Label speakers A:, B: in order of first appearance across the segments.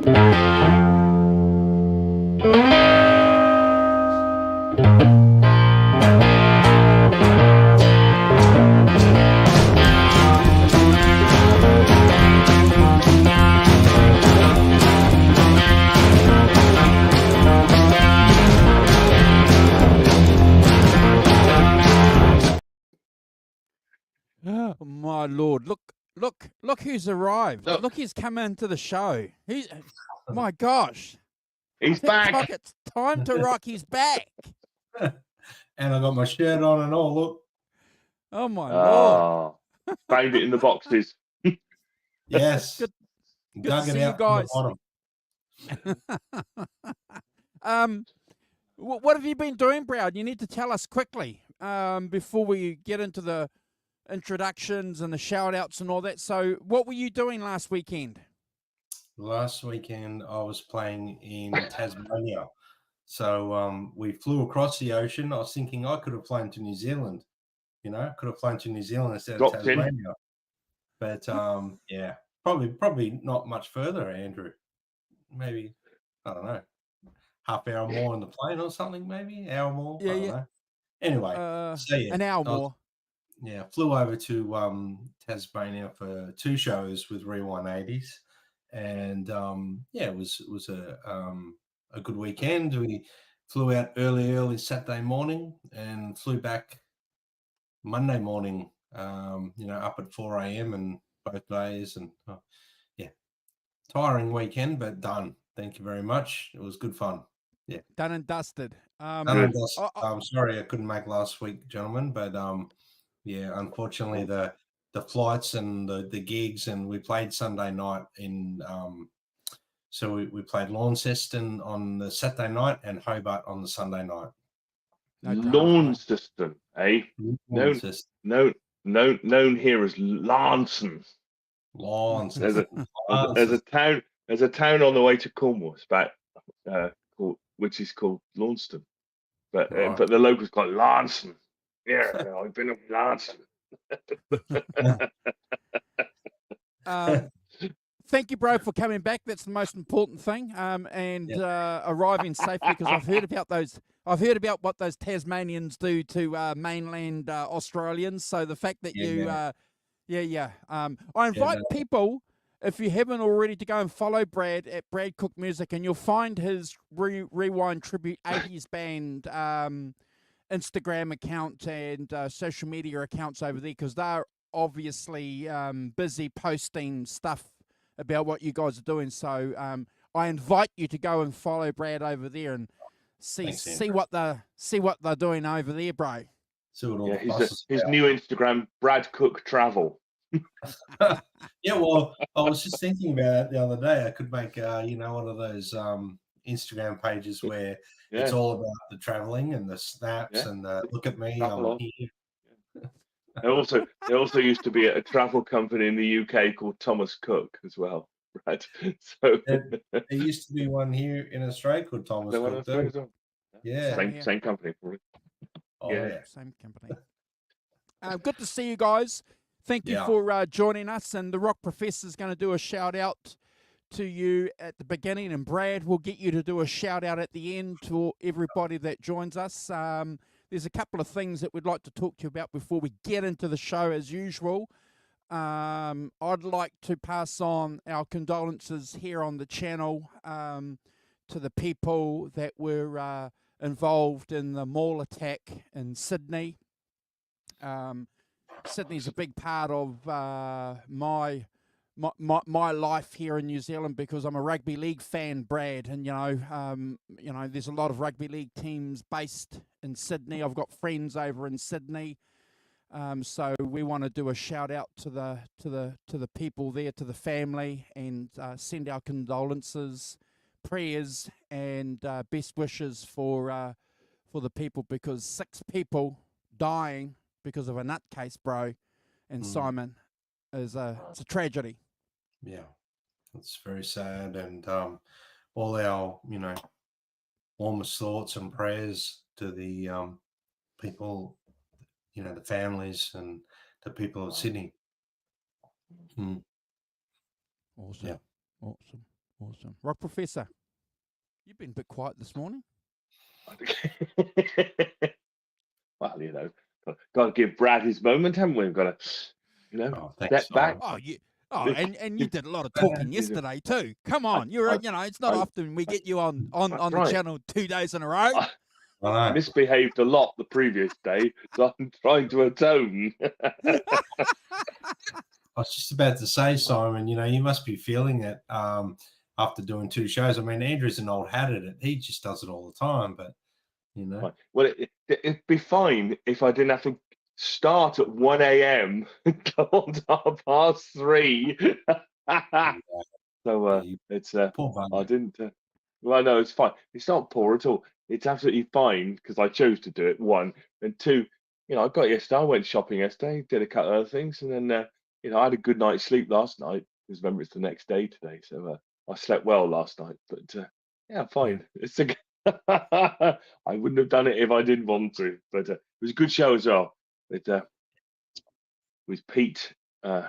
A: Oh, my Lord. Look who's arrived. Look who's come into the show. My gosh.
B: He's back.
A: TikTok, it's time to rock. He's back.
C: And I got my shirt on and all. Look.
A: Oh, my Lord.
B: Found it in the boxes.
C: Yes.
A: Good
C: Dug
A: to
C: it
A: see
C: out
A: you guys.
C: from the bottom.
A: What have you been doing, Browd? You need to tell us quickly before we get into the introductions and the shout outs and all that. So what were you doing last weekend?
C: Last weekend I was playing in Tasmania. So we flew across the ocean. I was thinking I could have flown to New Zealand, could have flown to New Zealand instead of Tasmania. But yeah, probably not much further, Andrew. Maybe, I don't know, half hour more on the plane or something, maybe hour more. I don't know. Anyway,
A: an hour more.
C: Yeah, flew over to Tasmania for 2 shows with Rewind 80s, and yeah, it was a good weekend. We flew out early Saturday morning and flew back Monday morning. Up at 4 a.m. and both days, and yeah, tiring weekend, but done. Thank you very much. It was good fun. Yeah,
A: done and dusted.
C: Done and dusted. I'm sorry I couldn't make last week, gentlemen, but yeah, unfortunately the flights and the gigs, and we played Sunday night in so we played Launceston on the Saturday night and Hobart on the Sunday night.
B: Launceston, eh? Known here as Launceston. There's a town on the way to Cornwall. It's about which is called Launceston, but the locals call it Launceston. Yeah, I've been up Launceston.
A: Thank you, bro, for coming back. That's the most important thing. And arriving safely, because I've heard about those. I've heard about what those Tasmanians do to mainland Australians. So the fact that I invite people, if you haven't already, to go and follow Brad at Brad Cook Music, and you'll find his Rewind Tribute 80s Band Instagram account and social media accounts over there, because they're obviously busy posting stuff about what you guys are doing. So I invite you to go and follow Brad over there and see what they're doing over there, bro.
C: His
B: new Instagram, Brad Cook Travel.
C: Yeah, well, I was just thinking about it the other day. I could make one of those Instagram pages where it's all about the traveling and the snaps and the look at me, I'm here.
B: There also used to be a travel company in the UK called Thomas Cook as well, right? So
C: there used to be one here in Australia called Thomas Cook.
B: Well.
C: Yeah,
B: same company.
A: Same company. Good to see you guys. Thank you for joining us. And the Rock Professor is going to do a shout out to you at the beginning, and Brad will get you to do a shout out at the end to everybody that joins us. There's a couple of things that we'd like to talk to you about before we get into the show as usual. I'd like to pass on our condolences here on the channel to the people that were involved in the mall attack in Sydney. Sydney's a big part of my life here in New Zealand, because I'm a rugby league fan, Brad, and there's a lot of rugby league teams based in Sydney. I've got friends over in Sydney, so we want to do a shout out to the people there, to the family, and send our condolences, prayers, and best wishes for the people, because 6 people dying because of a nutcase, bro, and Simon it's a tragedy.
C: Yeah, it's very sad, and all our warmest thoughts and prayers to the people, the families and the people of Sydney.
A: Awesome. Awesome. Rock Professor, you've been a bit quiet this morning.
B: Well, got to give Brad his moment, haven't we? We've got to, step back.
A: Oh, and you did a lot of talking yesterday too. Come on, it's not often we get you on the channel 2 days in a row.
B: I misbehaved a lot the previous day, so I'm trying to atone.
C: I was just about to say, Simon, you must be feeling it after doing 2 shows. I mean, Andrew's an old hat at it. He just does it all the time, but,
B: Well, it'd be fine if I didn't have to start at 1 a.m. and go on to 3:30. So it's I didn't. Well, no, it's fine. It's not poor at all. It's absolutely fine because I chose to do it. 1 and 2. I got yesterday. I went shopping yesterday, did a couple of other things, and then I had a good night's sleep last night because remember it's the next day today. So I slept well last night. But yeah, fine. It's a. I wouldn't have done it if I didn't want to, but it was a good show as well. With Pete, who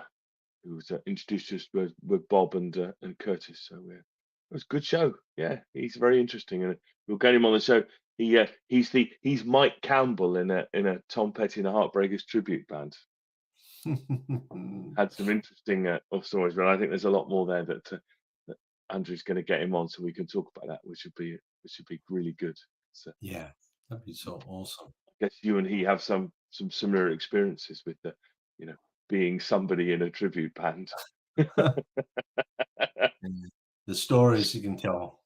B: was introduced to us with Bob and Curtis. So it was a good show. Yeah, he's very interesting, and we'll get him on the show. He's Mike Campbell in a Tom Petty and the Heartbreakers tribute band. Had some interesting stories, but I think there's a lot more there that Andrew's going to get him on, so we can talk about that, which would be really good. So,
C: yeah, that'd be so awesome.
B: I guess you and he have some similar experiences with being somebody in a tribute band.
C: The stories you can tell.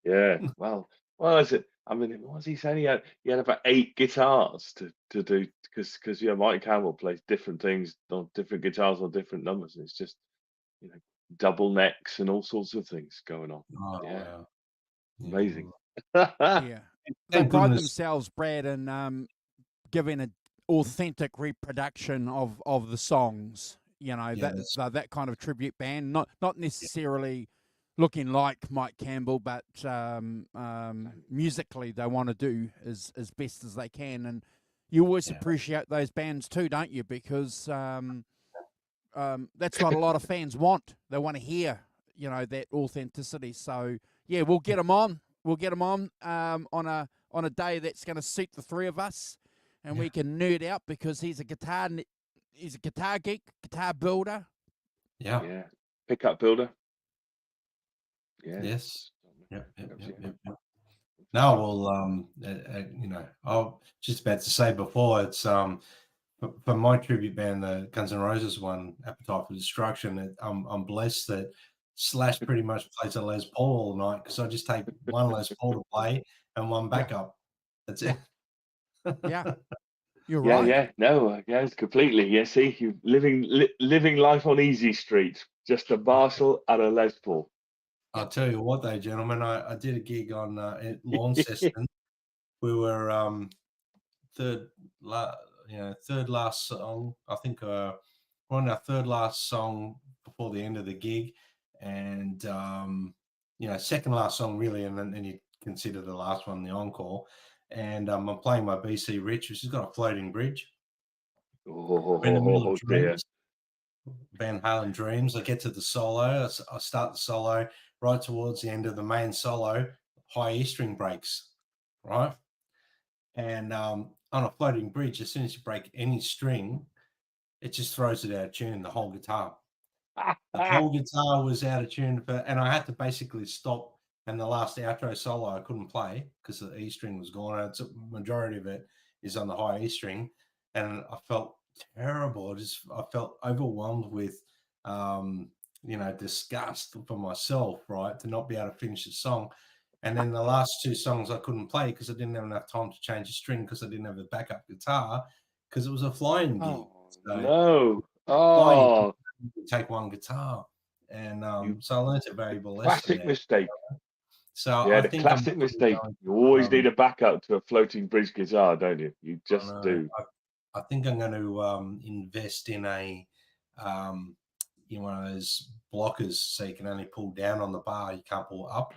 B: Yeah, well, is it? I mean, what was he saying? He had about 8 guitars to do because Mike Campbell plays different things on different guitars on different numbers, and it's just double necks and all sorts of things going on.
C: Oh,
B: yeah,
C: wow.
B: Amazing.
A: Yeah, they pride themselves, Brad, in giving an authentic reproduction of the songs. That kind of tribute band, not necessarily looking like Mike Campbell, but musically they want to do as best as they can, and you always appreciate those bands too, don't you? Because that's what a lot of fans want. They want to hear, that authenticity. So yeah, we'll get them on. We'll get them on a day that's going to suit the 3 of us, and we can nerd out because he's a guitar geek, guitar builder.
B: Yeah. Pickup builder. Yeah.
C: Yes. Yep. No, well, I was just about to say before, it's for my tribute band, the Guns N' Roses one, Appetite for Destruction. I'm blessed that Slash pretty much plays a Les Paul all night because I just take one Les Paul to play and one backup. That's it.
A: Yeah. You're right.
B: Yeah, no, yes, completely. Yeah, see, you living life on Easy Street, just a Marshall and a Les Paul.
C: I'll tell you what, though, gentlemen, I did a gig on at Launceston. We were third last song. I think we're on our third last song before the end of the gig, and second last song really, and then you consider the last one the encore. And I'm playing my BC Rich, which has got a floating bridge.
B: Oh,
C: in the middle of
B: dear.
C: Dreams, Van Halen Dreams. I get to the solo. I start the solo right towards the end of the main solo. High E string breaks, right? And on a floating bridge, as soon as you break any string, it just throws it out of tune, the whole guitar. The whole guitar was out of tune, and I had to basically stop. And the last outro solo I couldn't play because the E string was gone. And the majority of it is on the high E string, and I felt terrible. I felt overwhelmed with, disgust for myself, right, to not be able to finish the song. And then the last 2 songs I couldn't play because I didn't have enough time to change the string because I didn't have a backup guitar because it was a flying gig.
B: No. Oh.
C: Take one guitar. And so I learned a valuable lesson.
B: Classic mistake.
C: So
B: yeah,
C: I
B: the
C: think
B: classic mistake. You always need a backup to a floating bridge guitar, don't you? You just do.
C: I think I'm going to invest in one of those blockers so you can only pull down on the bar. You can't pull up,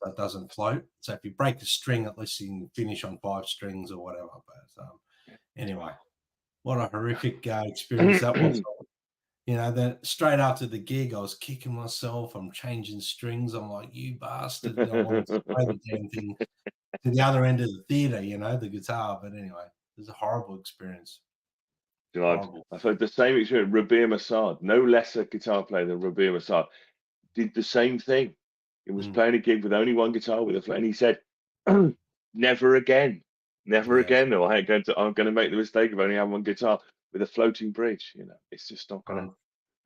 C: so it doesn't float. So if you break the string, at least you can finish on 5 strings or whatever. But anyway, what a horrific experience that was. then straight after the gig, I was kicking myself. I'm changing strings. I'm like, you bastard. I wanted to play the damn thing to the other end of the theater, the guitar. But anyway, it was a horrible experience.
B: I've heard the same experience. Rabir Massad, no lesser guitar player than Rabir Massad, did the same thing. He was playing a gig with only one guitar and he said, "Never again, never again. Or I'm going to make the mistake of only having one guitar with a floating bridge. It's just not going to."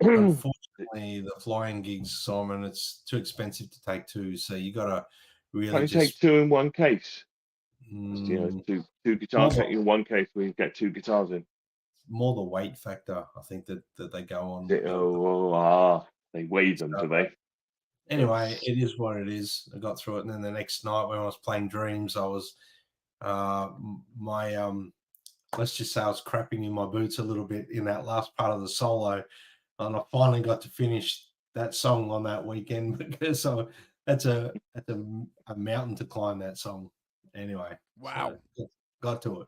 C: Unfortunately, the flying gigs, Simon, it's too expensive to take two. So you got to really
B: take two in one case.
C: Mm,
B: two guitars in one case where you get two guitars in.
C: More the weight factor, I think that they go on.
B: They weigh them, do they?
C: Anyway, it is what it is. I got through it, and then the next night when I was playing Dreams, I was let's just say I was crapping in my boots a little bit in that last part of the solo, and I finally got to finish that song on that weekend because that's a mountain to climb, that song. Anyway,
A: wow,
C: so got to it.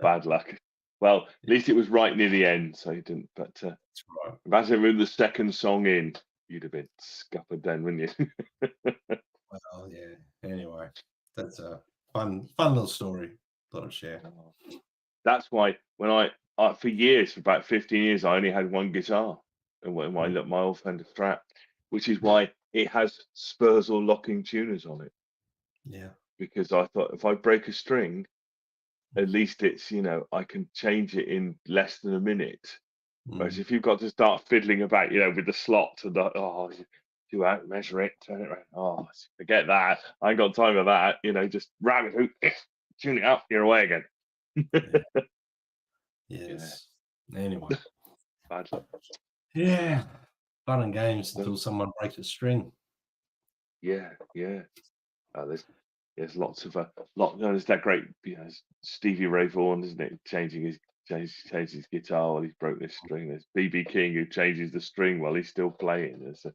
B: Bad luck. Well, at least it was right near the end, so you didn't. But
C: that's right.
B: Imagine with the second song in, you'd have been scuppered then, wouldn't you?
C: Well, yeah. Anyway, that's a fun little story. Thought I'd share.
B: That's why when I for years, for about 15 years, I only had one guitar, and my old Fender Strat, which is why it has Spurzl locking tuners on it.
C: Yeah.
B: Because I thought if I break a string, at least it's I can change it in less than a minute. Whereas if you've got to start fiddling about, with the slot and do out, measure it, turn it around. Forget that. I ain't got time for that. Just ram it, tune it up, you're away again.
C: Yes. Yeah. Anyway.
B: Bad luck.
C: Yeah. Fun and games until someone breaks a string.
B: Yeah. There's lots of there's that great Stevie Ray Vaughan, isn't it? Changed his guitar while he's broke this string. There's BB King who changes the string while he's still playing. There's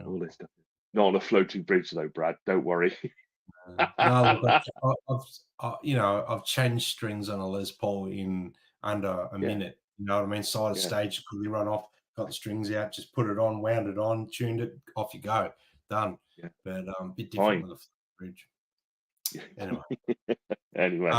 B: all this stuff. Not on a floating bridge though, Brad. Don't worry.
C: No, look, I've changed strings on a Les Paul in under a minute. You know what I mean? Side of stage, quickly run off, got the strings out, just put it on, wound it on, tuned it, off you go, done.
B: Yeah.
C: But a bit different with a bridge. Anyway,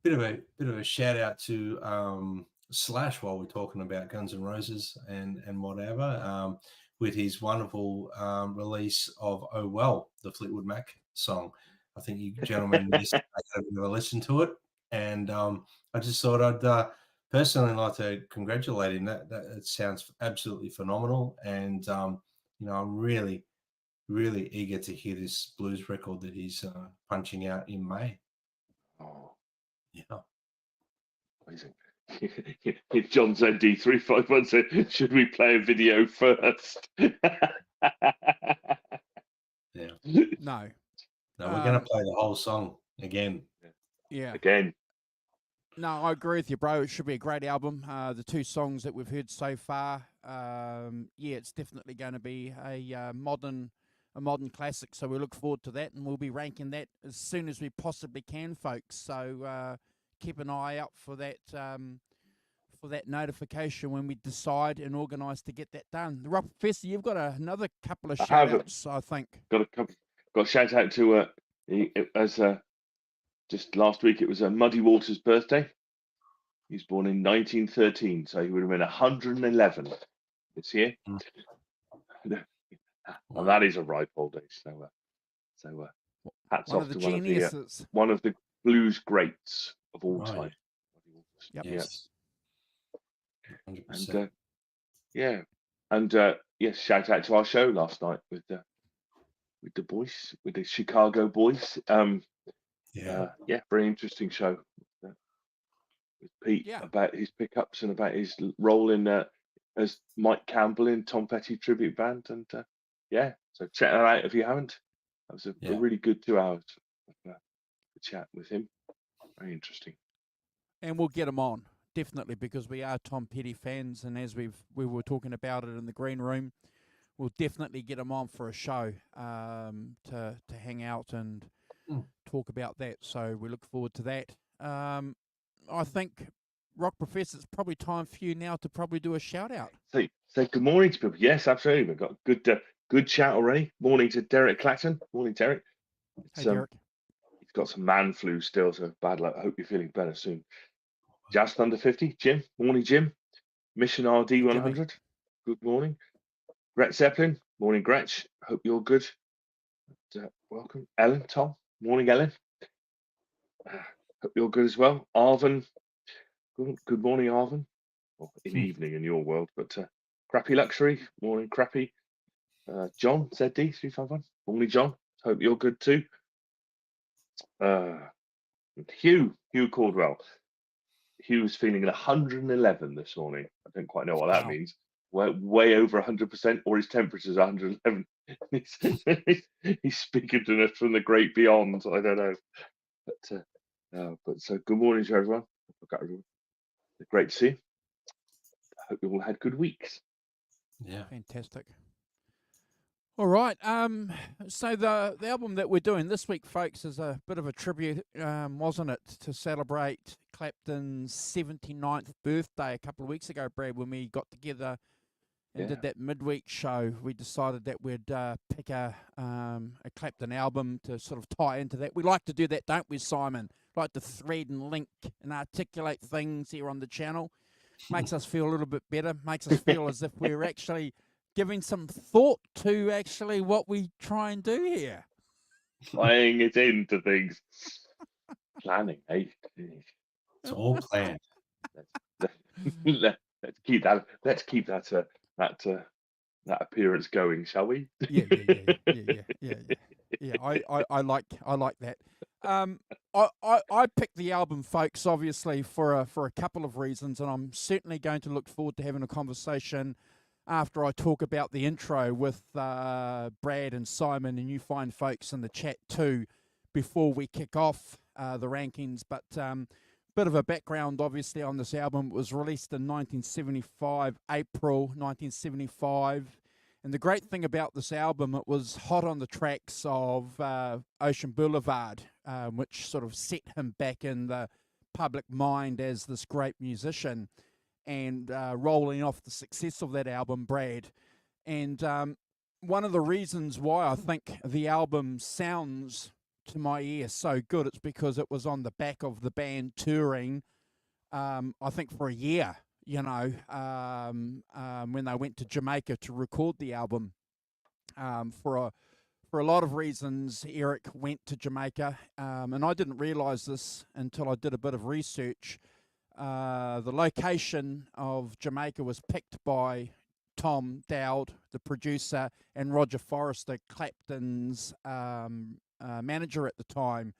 C: bit of a shout out to Slash while we're talking about Guns N' Roses and whatever. With his wonderful release of "Oh Well," the Fleetwood Mac song. I think you gentlemen had a listen to it, and I just thought I'd personally like to congratulate him. That it sounds absolutely phenomenal, and I'm really eager to hear this blues record that he's punching out in May.
B: Oh,
C: yeah,
B: amazing. If John said D351 said, should we play a video first?
C: Yeah.
A: No,
C: we're going to play the whole song again.
A: Yeah.
B: Again.
A: No, I agree with you, bro. It should be a great album. The two songs that we've heard so far, it's definitely going to be a modern classic. So we look forward to that, and we'll be ranking that as soon as we possibly can, folks. So keep an eye out for that notification when we decide and organise to get that done. Rob Professor, you've got another couple of shout-outs, I think.
B: Got a shout out to just last week. It was Muddy Waters' birthday. He was born in 1913, so he would have been 111 this year. And that is a ripe old age. So hats off to one of the blues greats of all time.
A: Yep.
C: Yes.
B: 100%. And shout out to our show last night with the boys, with the Chicago boys. Very interesting show with Pete about his pickups and about his role in as Mike Campbell in Tom Petty tribute band, and so check that out if you haven't. That was a really good 2 hours of chat with him. Very interesting.
A: And we'll get him on, definitely, because we are Tom Petty fans, and as we were talking about it in the green room, we'll definitely get him on for a show to hang out and talk about that. So we look forward to that. I think Rock Professor, it's probably time for you now to probably do a shout out.
B: Say good morning to people. Yes, absolutely. We've got good chat already. Morning to Derek Clapton. Morning, Derek.
A: Hey, Derek.
B: He's got some man flu still, so bad luck. I hope you're feeling better soon. Just under 50. Jim. Morning, Jim. Mission RD 100. Good morning. Gretch Zeppelin. Morning, Gretch. Hope you're good. Welcome. Ellen, Tom. Morning, Ellen. Hope you're good as well. Arvin. Good morning, Arvin. Well, in evening in your world, but Crappy Luxury. Morning, Crappy. John, ZD351. Morning, John. Hope you're good too. Hugh Caldwell. Hugh's feeling 111 this morning. I don't quite know what that means. Way over 100%, or his temperature's 111. He's speaking to us from the great beyond. I don't know. But so good morning to everyone. Great to see you. I hope you all had good weeks.
C: Yeah.
A: Fantastic. All right. So the album that we're doing this week, folks, is a bit of a tribute, wasn't it, to celebrate Clapton's 79th birthday a couple of weeks ago, Brad, when we got together and did that midweek show. We decided that we'd pick a Clapton album to sort of tie into that. We like to do that, don't we, Simon? Like to thread and link and articulate things here on the channel. Makes us feel a little bit better. Makes us feel as if we're actually giving some thought to actually what we try and do here.
B: Playing it into things. Planning, eh?
C: It's all planned.
B: Let's keep that appearance going, shall we?
A: Yeah. I like that. I picked the album, folks, obviously for a couple of reasons, and I'm certainly going to look forward to having a conversation after I talk about the intro with Brad and Simon and you fine folks in the chat too, before we kick off the rankings. But bit of a background, obviously, on this album. It was released in 1975, April 1975. And the great thing about this album, it was hot on the tracks of Ocean Boulevard, which sort of set him back in the public mind as this great musician. And rolling off the success of that album, Brad. And one of the reasons why I think the album sounds to my ear so good, it's because it was on the back of the band touring, I think for a year, you know, when they went to Jamaica to record the album. For a lot of reasons, Eric went to Jamaica, and I didn't realise this until I did a bit of research. The location of Jamaica was picked by Tom Dowd, the producer, and Roger Forrester, Clapton's manager at the time,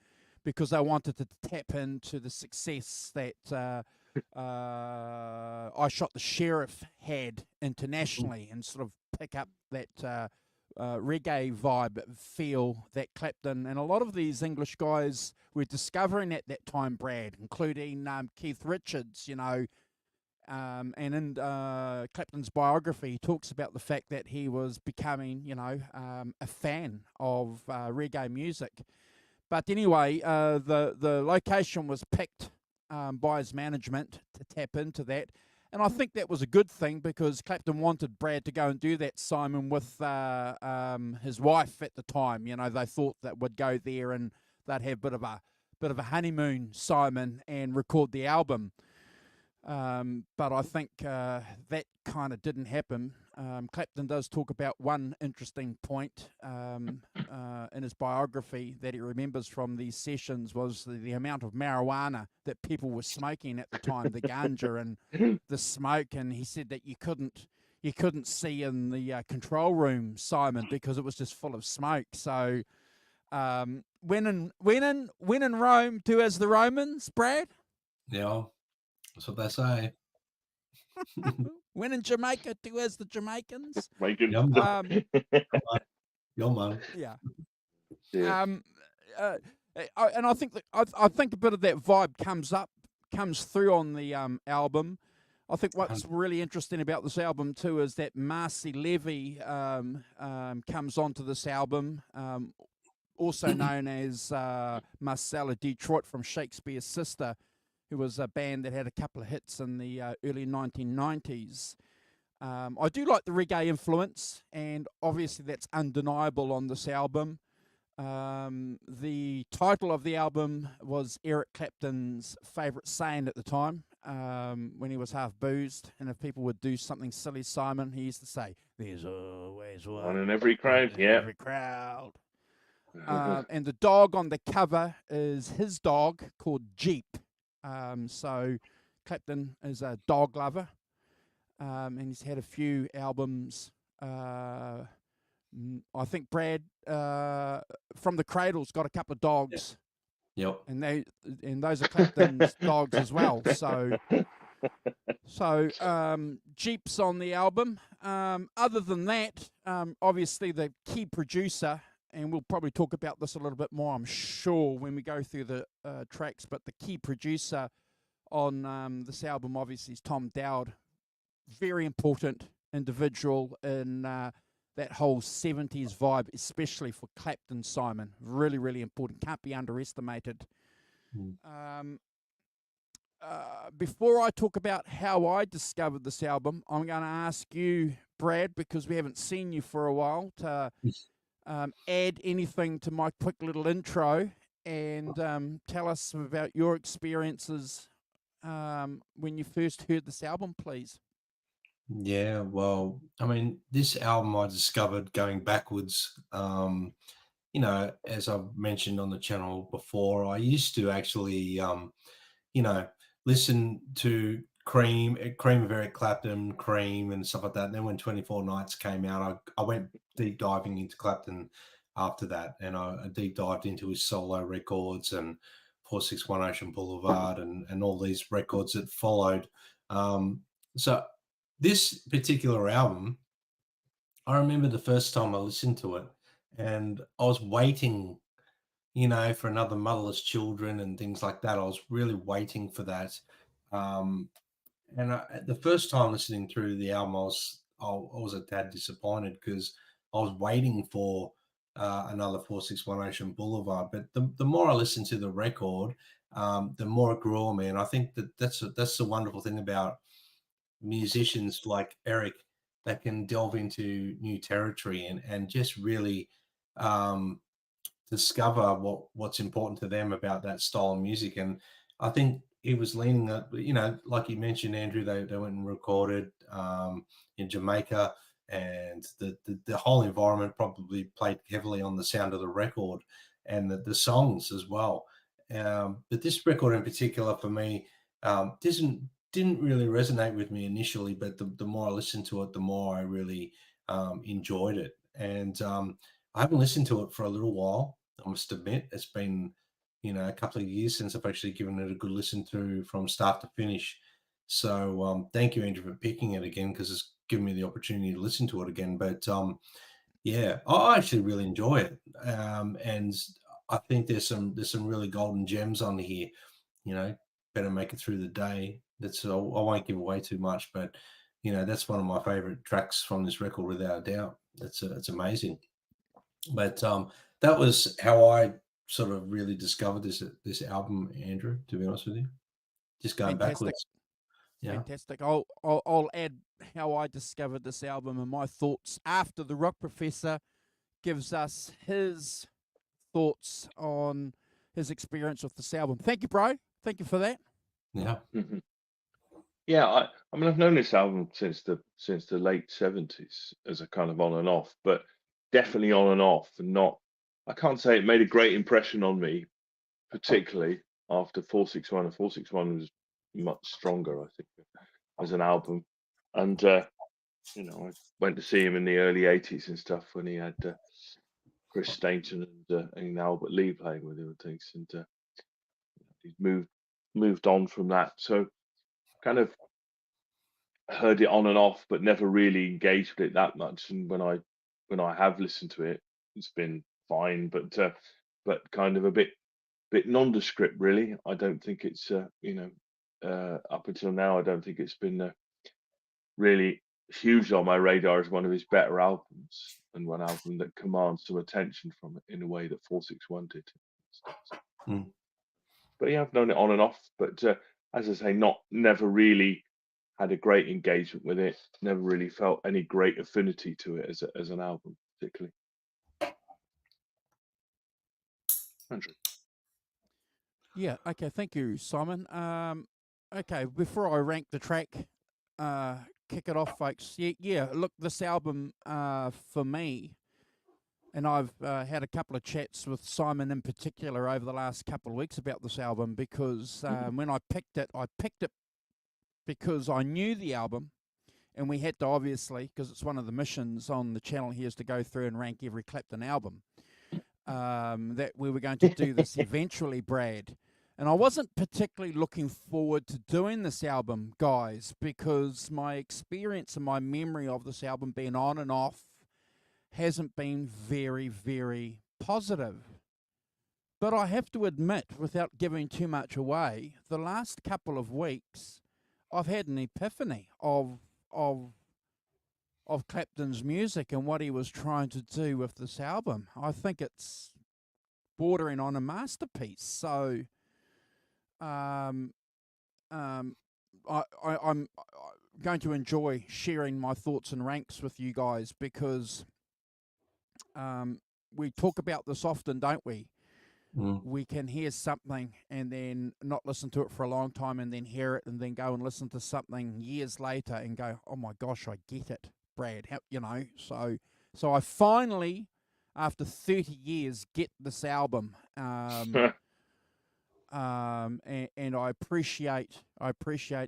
A: because they wanted to tap into the success that I Shot the Sheriff had internationally and sort of pick up that reggae vibe feel that Clapton and a lot of these English guys were discovering at that time, Brad, including Keith Richards, you know, and in Clapton's biography, he talks about the fact that he was becoming, you know, a fan of reggae music. But anyway, the location was picked by his management to tap into that. And I think that was a good thing because Clapton wanted Brad to go and do that, Simon, with his wife at the time. You know, they thought that would go there and they'd have a bit of a honeymoon, Simon, and record the album. But I think that kind of didn't happen. Clapton does talk about one interesting point in his biography that he remembers from these sessions was the amount of marijuana that people were smoking at the time, the ganja and the smoke. And he said that you couldn't see in the control room, Simon, because it was just full of smoke. So when in Rome, do as the Romans, Brad.
C: Yeah. That's what they say.
A: When in Jamaica, do as the Jamaicans.
C: Your man.
A: Yeah.
B: Yeah.
A: And I think that I think a bit of that vibe comes through on the album. I think what's really interesting about this album too is that Marcy Levy comes onto this album, also known as Marcella Detroit from Shakespeare's Sister. who was a band that had a couple of hits in the early 1990s. I do like the reggae influence, and obviously that's undeniable on this album. The title of the album was Eric Clapton's favourite saying at the time, when he was half boozed, and if people would do something silly, Simon, he used to say, "There's always
B: One in every crowd."
A: in
B: Yeah.
A: every crowd. And the dog on the cover is his dog called Jeep. So Clapton is a dog lover, and he's had a few albums. I think Brad from the Cradle's got a couple of dogs.
C: Yep.
A: And those are Clapton's dogs as well. So Jeep's on the album. Other than that, obviously the key producer, and we'll probably talk about this a little bit more, I'm sure, when we go through the tracks, but the key producer on this album obviously is Tom Dowd. Very important individual in that whole 70s vibe, especially for Clapton, Simon. Really, really important. Can't be underestimated. Before I talk about how I discovered this album, I'm going to ask you, Brad, because we haven't seen you for a while, to add anything to my quick little intro and tell us about your experiences when you first heard this album, please.
C: Yeah, well, I mean, this album I discovered going backwards. You know, as I've mentioned on the channel before, I used to actually, you know, listen to Cream of Eric Clapton, Cream, and stuff like that. And then when 24 Nights came out, I went deep diving into Clapton after that, and I deep dived into his solo records and 461 Ocean Boulevard and all these records that followed. So this particular album, I remember the first time I listened to it, and I was waiting, you know, for another Motherless Children and things like that. I was really waiting for that. And the first time listening through the album, I was a tad disappointed because I was waiting for another 461 Ocean Boulevard. But the more I listened to the record, the more it grew on me. And I think that's the wonderful thing about musicians like Eric, that can delve into new territory and just really discover what's important to them about that style of music. And I think he was leaning at, you know, like you mentioned, Andrew, they went and recorded in Jamaica, and the whole environment probably played heavily on the sound of the record and the songs as well. But this record in particular for me didn't really resonate with me initially, but the more I listened to it, the more I really enjoyed it. And I haven't listened to it for a little while, I must admit. It's been, you know, a couple of years since I've actually given it a good listen through from start to finish. So thank you, Andrew, for picking it again, because it's given me the opportunity to listen to it again. But yeah, I actually really enjoy it. And I think there's some really golden gems on here. You know, Better Make It Through the Day. I won't give away too much, but you know, that's one of my favorite tracks from this record without a doubt. It's amazing. But that was how I sort of really discovered this album, Andrew, to be honest with you. Just going
A: Fantastic.
C: backwards. Yeah.
A: Fantastic. I'll add how I discovered this album and my thoughts after the Rock Professor gives us his thoughts on his experience with this album. Thank you, bro. Thank you for that.
C: Yeah.
B: Yeah, I mean, I've known this album since the late 70s as a kind of on and off, but definitely on and off, and not. I can't say it made a great impression on me, particularly after 461. And 461 was much stronger, I think, as an album. And you know, I went to see him in the early 80s and stuff when he had Chris Stainton and Albert Lee playing with him and things, and he's moved on from that. So kind of heard it on and off, but never really engaged with it that much. And when I have listened to it, it's been fine, but kind of a bit nondescript, really. I don't think it's you know, up until now, I don't think it's been really huge on my radar as one of his better albums, and one album that commands some attention from it in a way that 461 did.
C: Mm.
B: But yeah, I've known it on and off. But as I say, never really had a great engagement with it. Never really felt any great affinity to it as an album, particularly. Andrew.
A: Yeah. Okay. Thank you, Simon. Okay. Before I rank the track, kick it off, folks. Yeah. Yeah. Look, this album, for me, and I've had a couple of chats with Simon in particular over the last couple of weeks about this album because when I picked it because I knew the album, and we had to obviously, because it's one of the missions on the channel here is to go through and rank every Clapton album. That we were going to do this eventually, Brad. And I wasn't particularly looking forward to doing this album, guys, because my experience and my memory of this album being on and off hasn't been very, very positive. But I have to admit, without giving too much away, the last couple of weeks, I've had an epiphany of Clapton's music and what he was trying to do with this album. I think it's bordering on a masterpiece. So, I'm going to enjoy sharing my thoughts and ranks with you guys because we talk about this often, don't we? We can hear something and then not listen to it for a long time and then hear it and then go and listen to something years later and go, oh my gosh, I get it, Brad. So I finally, after 30 years, get this album. And I appreciate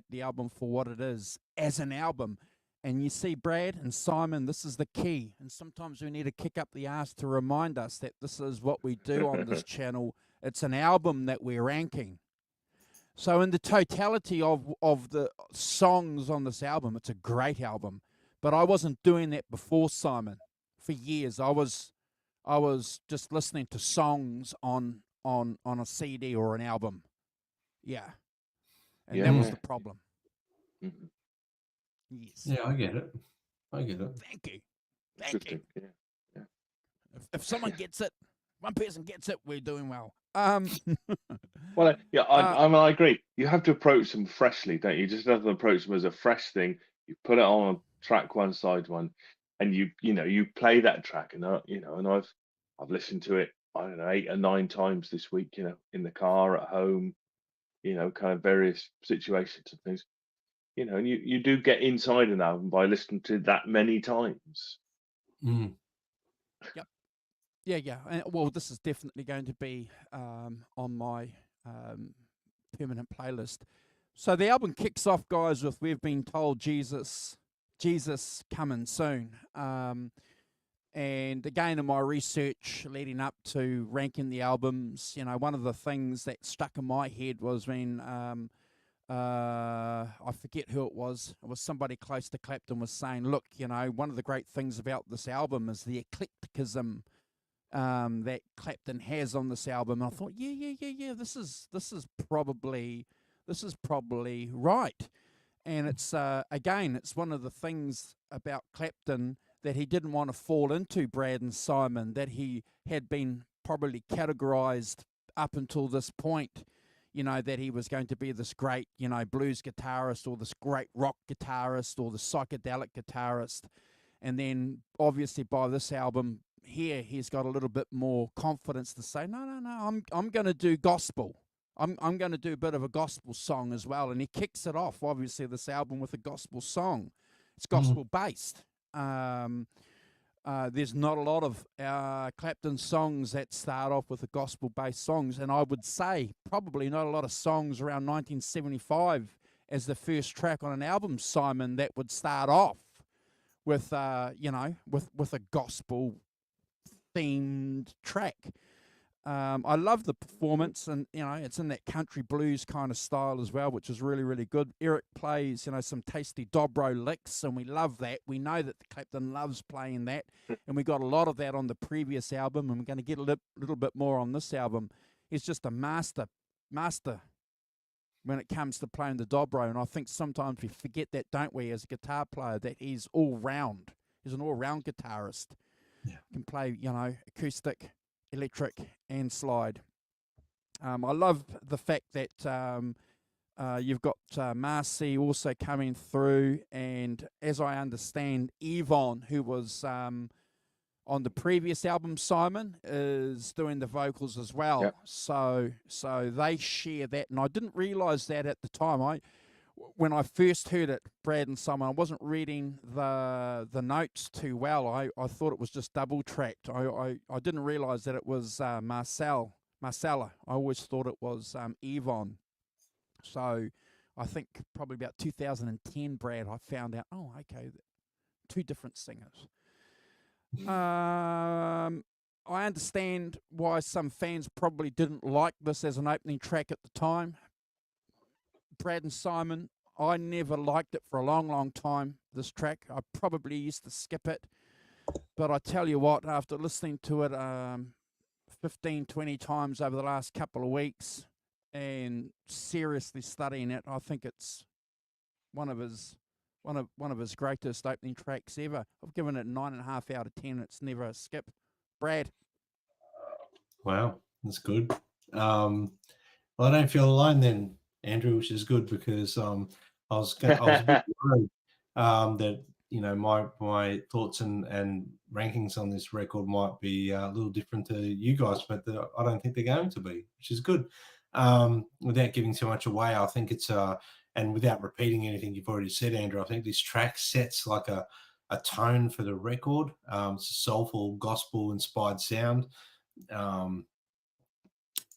A: the album for what it is as an album. And you see, Brad and Simon, this is the key. And sometimes we need to kick up the arse to remind us that this is what we do on this channel. It's an album that we're ranking. So in the totality of the songs on this album, it's a great album. But I wasn't doing that before, Simon. For years, I was just listening to songs on a CD or an album. Yeah. And that was the problem.
B: Mm-hmm.
A: Yes.
C: Yeah, I get it.
A: Thank you. Thank you.
B: Yeah.
A: If someone gets it, one person gets it, we're doing well.
B: Well, yeah, I agree. You have to approach them freshly, don't you? Just have to approach them as a fresh thing. You put it on track one, side one, and you play that track, and and I've listened to it, I don't know, 8 or 9 times this week, in the car, at home, kind of various situations and things. And you do get inside an album by listening to that many times.
A: Yep. Yeah. And, well, this is definitely going to be on my permanent playlist. So the album kicks off, guys, with "We've Been Told Jesus Coming Soon." And again, in my research leading up to ranking the albums, one of the things that stuck in my head was when I forget who it was. It was somebody close to Clapton was saying, look, one of the great things about this album is the eclecticism that Clapton has on this album. And I thought, yeah, this is probably right. And it's again, it's one of the things about Clapton that he didn't want to fall into, Brad and Simon, that he had been probably categorized up until this point, that he was going to be this great, blues guitarist or this great rock guitarist or the psychedelic guitarist. And then obviously by this album here, he's got a little bit more confidence to say, no, I'm going to do gospel. I'm going to do a bit of a gospel song as well. And he kicks it off, obviously, this album with a gospel song. It's gospel based. There's not a lot of Clapton songs that start off with the gospel-based songs, and I would say probably not a lot of songs around 1975 as the first track on an album, Simon, that would start off with with a gospel-themed track. I love the performance, and it's in that country blues kind of style as well, which is really, really good. Eric plays some tasty dobro licks, and we love that. We know that Clapton loves playing that, and we got a lot of that on the previous album, and we're going to get a little bit more on this album. He's just a master when it comes to playing the dobro, and I think sometimes we forget that, don't we, as a guitar player, that he's all round. He's an all round guitarist.
C: Yeah,
A: can play acoustic, electric, and slide. I love the fact that You've got Marcy also coming through, and as I understand, Yvonne, who was on the previous album, Simon, is doing the vocals as well.
B: Yep.
A: So they share that, and I didn't realise that at the time. When I first heard it, Brad and Simon, I wasn't reading the notes too well. I thought it was just double tracked. I didn't realise that it was Marcella. I always thought it was Yvonne. So I think probably about 2010, Brad, I found out, oh, okay, two different singers. I understand why some fans probably didn't like this as an opening track at the time. Brad and Simon, I never liked it for a long, long time, this track. I probably used to skip it. But I tell you what, after listening to it 15, 20 times over the last couple of weeks and seriously studying it, I think it's one of his greatest opening tracks ever. I've given it 9.5 out of 10. It's never a skip. Brad.
C: Wow, that's good. Well, I don't feel alone then, Andrew, which is good, because I was a bit worried that my thoughts and rankings on this record might be a little different to you guys, but I don't think they're going to be, which is good. Without giving too much away, I think it's and without repeating anything you've already said, Andrew, I think this track sets like a tone for the record. It's a soulful, gospel-inspired sound.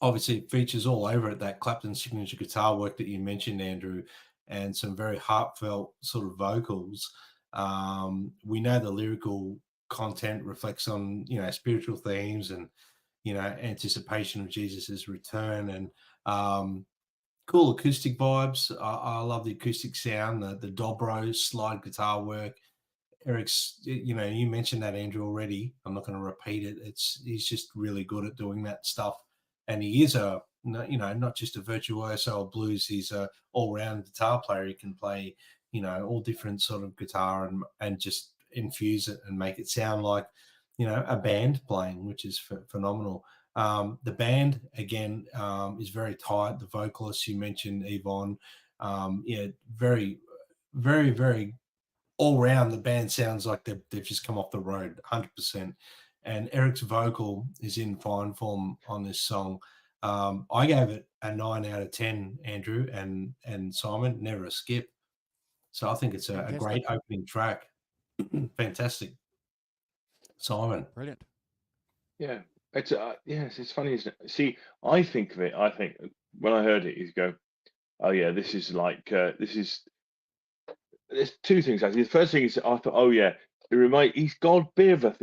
C: Obviously, it features all over it that Clapton signature guitar work that you mentioned, Andrew, and some very heartfelt sort of vocals. We know the lyrical content reflects on spiritual themes and anticipation of Jesus's return, and cool acoustic vibes. I love the acoustic sound, the dobro slide guitar work. Eric's, you mentioned that, Andrew, already. I'm not going to repeat it. He's just really good at doing that stuff, and he is not just a virtuoso of blues. He's a all-round guitar player. He can play, all different sort of guitar and just infuse it and make it sound like, a band playing, which is phenomenal. The band again is very tight. The vocalists you mentioned, Yvonne, very, very, very all round. The band sounds like they've just come off the road, 100%. And Eric's vocal is in fine form on this song. I gave it a 9 out of 10, Andrew and Simon, never a skip. So I think it's a great opening track. Fantastic. Simon.
A: Brilliant.
B: Yeah. It's yes, it's funny, isn't it? See, I think when I heard it, you go, oh yeah, this is like there's two things actually. The first thing is I thought, oh yeah, he's got a bit of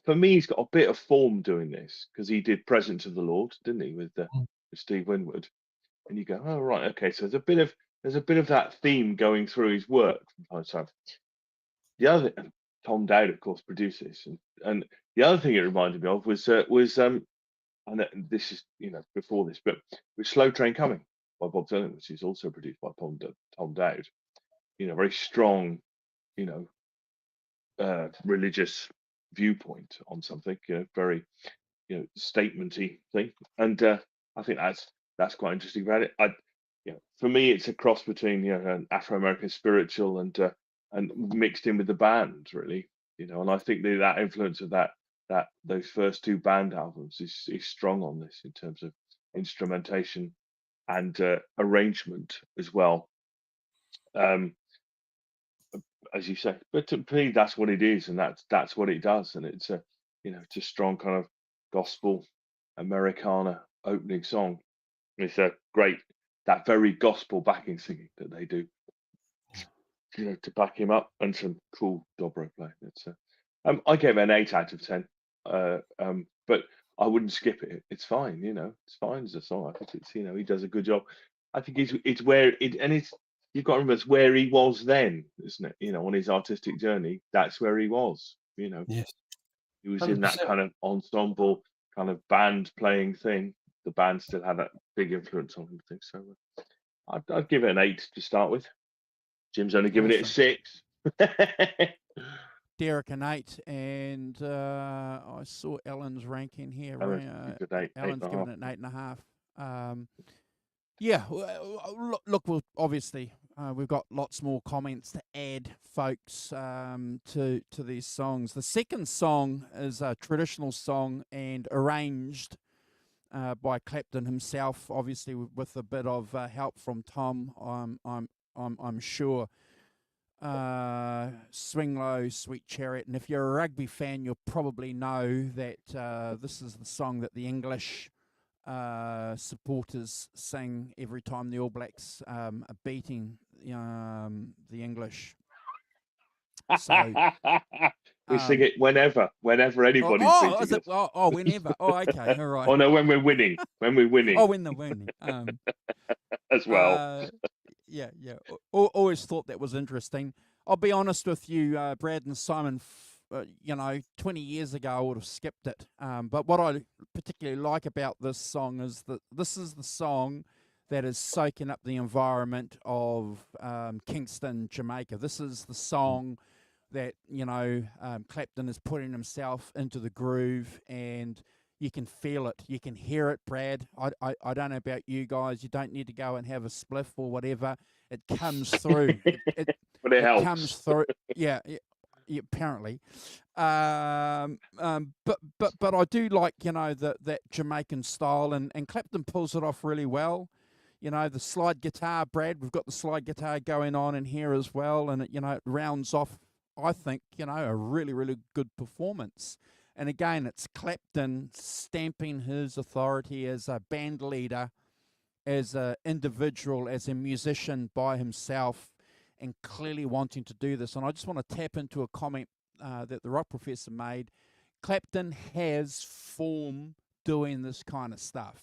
B: for me, he's got a bit of form doing this, because he did Presence of the Lord, didn't he, with Steve Winwood? And you go, oh right, okay, so there's a bit of that theme going through his work from time to time. The other, Tom Dowd, of course, produced this, and the other thing it reminded me of was and this is before this, but with Slow Train Coming by Bob Dylan, which is also produced by Tom Dowd. Very strong, religious viewpoint on something, very, statementy thing, and I think that's quite interesting about it. For me, it's a cross between an Afro-American spiritual and mixed in with the band, really, and I think that influence of those first two band albums is strong on this in terms of instrumentation and arrangement as well. As you say, but to me, that's what it is, and that's what it does, and it's it's a strong kind of gospel Americana opening song. It's a great, that very gospel backing singing that they do, to back him up, and some cool dobro playing. It's I gave it an 8 out of 10, but I wouldn't skip it. It's fine, it's fine as a song. I think it's he does a good job. I think it's where it, and it's, you've got to remember, it's where he was then, isn't it? On his artistic journey, that's where he was.
C: Yes.
B: He was in that kind of ensemble, kind of band playing thing. The band still had that big influence on him, I think. So I'd give it an 8 to start with. Jim's only given it a 6.
A: Derek an 8, and I saw Ellen's ranking here.
B: Alan's given it an 8.5.
A: Yeah, look, well, obviously we've got lots more comments to add, folks, to these songs. The second song is a traditional song and arranged by Clapton himself, obviously with a bit of help from Tom. I'm sure. Swing Low, Sweet Chariot, and if you're a rugby fan, you'll probably know that this is the song that the English supporters sing every time the All Blacks are beating the English. So
B: we sing it whenever anybody's beating us.
A: Whenever. Oh, okay, all right.
B: Oh no, when we're winning,
A: when they're winning.
B: As well.
A: Yeah. Always thought that was interesting. I'll be honest with you, Brad and Simon. 20 years ago, I would have skipped it. But what I particularly like about this song is that this is the song that is soaking up the environment of Kingston, Jamaica. This is the song that Clapton is putting himself into the groove, and you can feel it, you can hear it, Brad. I don't know about you guys. You don't need to go and have a spliff or whatever. It comes through.
B: But it helps.
A: Comes through. Yeah, apparently. But I do like that Jamaican style, and Clapton pulls it off really well. The slide guitar, Brad. We've got the slide guitar going on in here as well, and it rounds off, I think, a really, really good performance. And again, it's Clapton stamping his authority as a band leader, as an individual, as a musician by himself, and clearly wanting to do this. And I just want to tap into a comment that the Rock Professor made. Clapton has form doing this kind of stuff.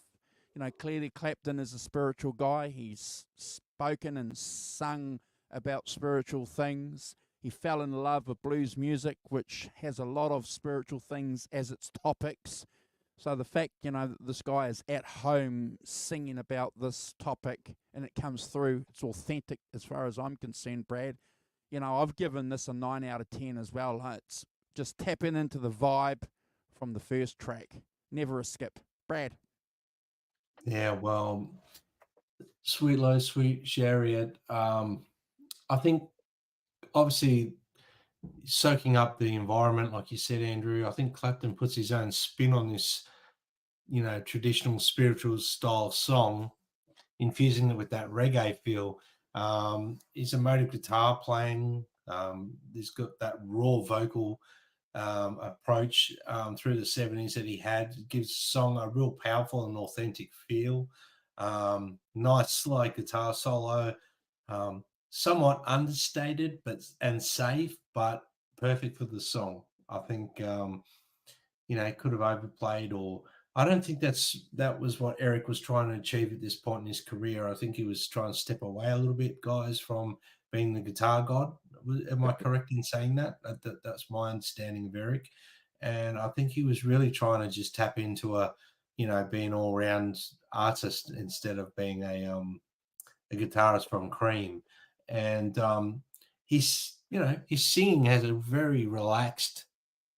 A: Clearly Clapton is a spiritual guy. He's spoken and sung about spiritual things. He fell in love with blues music, which has a lot of spiritual things as its topics. So the fact, that this guy is at home singing about this topic and it comes through, it's authentic as far as I'm concerned, Brad. I've given this a 9 out of 10 as well. It's just tapping into the vibe from the first track. Never a skip. Brad.
C: Yeah, well, Sweet Low, Sweet Chariot. I think obviously soaking up the environment, like you said, Andrew. I think Clapton puts his own spin on this, traditional spiritual style song, infusing it with that reggae feel. His emotive guitar playing, he's got that raw vocal approach through the 70s that he had. It gives the song a real powerful and authentic feel. Nice slide guitar solo, somewhat understated and safe, but perfect for the song. I think could have overplayed, or I don't think that was what Eric was trying to achieve at this point in his career. I think he was trying to step away a little bit, guys, from being the guitar god. Am I correct in saying that? That's my understanding of Eric. And I think he was really trying to just tap into being all round artist instead of being a guitarist from Cream. And his singing has a very relaxed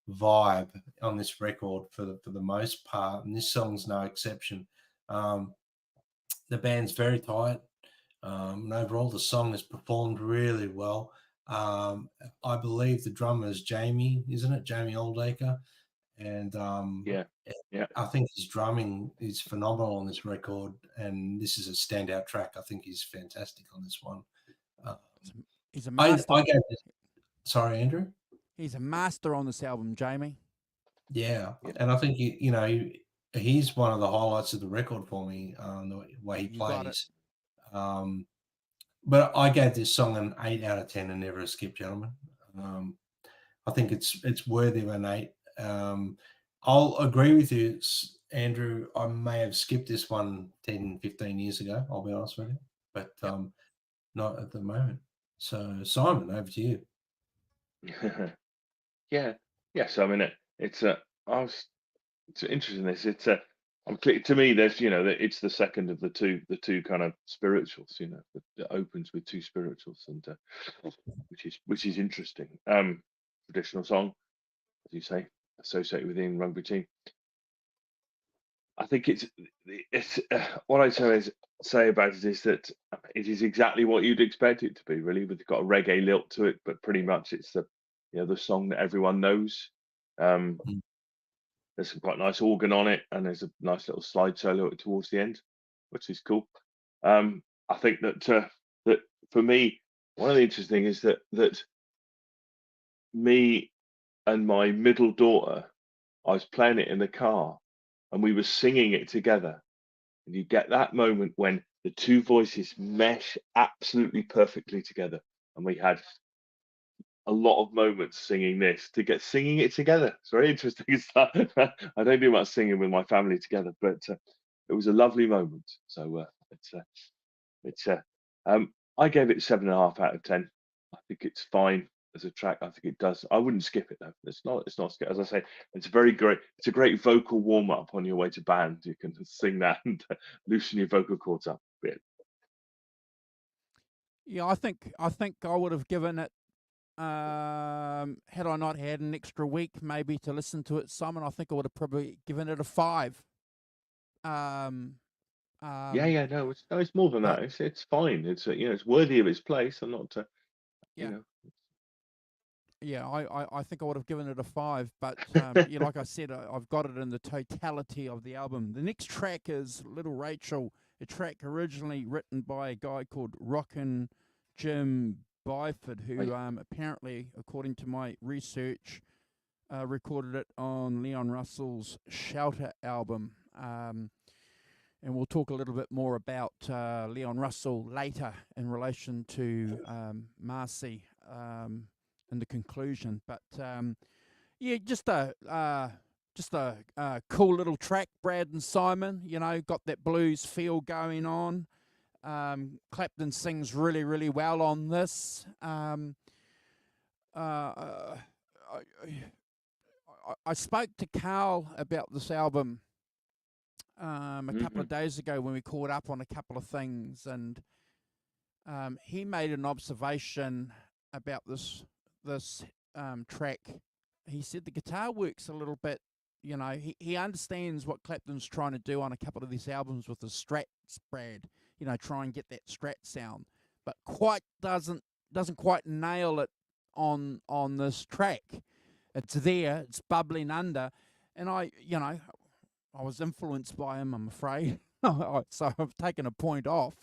C: vibe on this record for the most part, and this song's no exception. The band's very tight, and overall the song is performed really well. I believe the drummer is Jamie, isn't it? Jamie Oldacre. And
B: yeah.
C: I think his drumming is phenomenal on this record, and this is a standout track. I think he's fantastic on this one.
A: He's a master.
C: Sorry, Andrew?
A: He's a master on this album, Jamie.
C: Yeah. And I think, he's one of the highlights of the record for me, the way he plays. But I gave this song an 8 out of 10 and never a skip, gentlemen. I think it's worthy of an 8. I'll agree with you, Andrew. I may have skipped this one 10, 15 years ago, I'll be honest with you, but not at the moment. So, Simon, over to you.
B: Yeah. Yes. I mean, it's interesting. This to me. There's it's the second of the two kind of spirituals. That opens with two spirituals, and which is interesting. Traditional song, as you say, associated with the rugby team. I think it's what I say is say about it is that it is exactly what you'd expect it to be. Really, it's got a reggae lilt to it, but pretty much it's the song that everyone knows. Um,
C: Mm.
B: there's some quite nice organ on it, and there's a nice little slide solo towards the end, which is cool. I think that for me, one of the interesting things is that me and my middle daughter, I was playing it in the car, and we were singing it together. And you get that moment when the two voices mesh absolutely perfectly together. And we had a lot of moments singing singing it together. It's very interesting stuff. I don't do much singing with my family together, but it was a lovely moment. So I gave it 7.5 out of 10. I think it's fine as a track. I think it does. I wouldn't skip it though. It's not skip. As I say, it's It's a great vocal warm up on your way to band. You can sing that and loosen your vocal cords up a bit.
A: Yeah, I think I would have given it, had I not had an extra week maybe to listen to it, Simon. I think I would have probably given it a 5. Um, um,
B: Yeah. No, it's more than
A: but
B: that. It's fine. It's worthy of its place. I'm not. You
A: yeah,
B: know.
A: yeah, I think I would have given it a 5. But yeah, like I said, I've got it in the totality of the album. The next track is Little Rachel, a track originally written by a guy called Rockin' Jim Byford, who apparently, according to my research, recorded it on Leon Russell's Shelter album. And we'll talk a little bit more about Leon Russell later in relation to Marcy in the conclusion. But yeah, just a cool little track, Brad and Simon. Got that blues feel going on. Clapton sings really, really well on this. I spoke to Carl about this album a couple of days ago when we caught up on a couple of things, and he made an observation about this track. He said the guitar works a little bit. He understands what Clapton's trying to do on a couple of these albums with the strats, Brad. Try and get that strat sound, but doesn't quite nail it on this track. It's there, it's bubbling under, and I was influenced by him, I'm afraid. So I've taken a point off.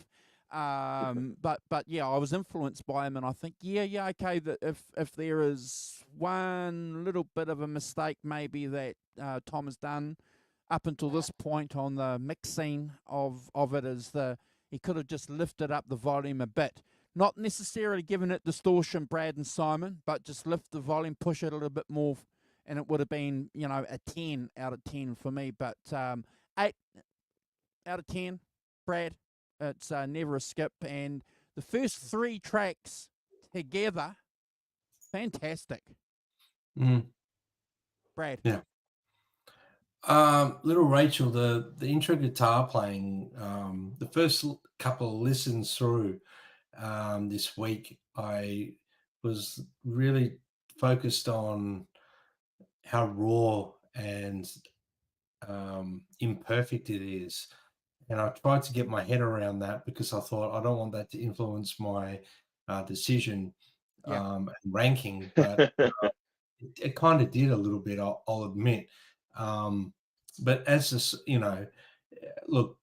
A: But yeah, I was influenced by him, and I think okay, that if there is one little bit of a mistake maybe that Tom has done up until this point on the mixing of it, is he could have just lifted up the volume a bit. Not necessarily giving it distortion, Brad and Simon, but just lift the volume, push it a little bit more, and it would have been, a 10 out of 10 for me. But 8 out of 10, Brad. It's never a skip. And the first 3 tracks together, fantastic. Brad.
C: Yeah. Little Rachel, the intro guitar playing, the first couple of listens through this week, I was really focused on how raw and imperfect it is. And I tried to get my head around that because I thought I don't want that to influence my decision and ranking. But it kind of did a little bit, I'll admit. But as this, look,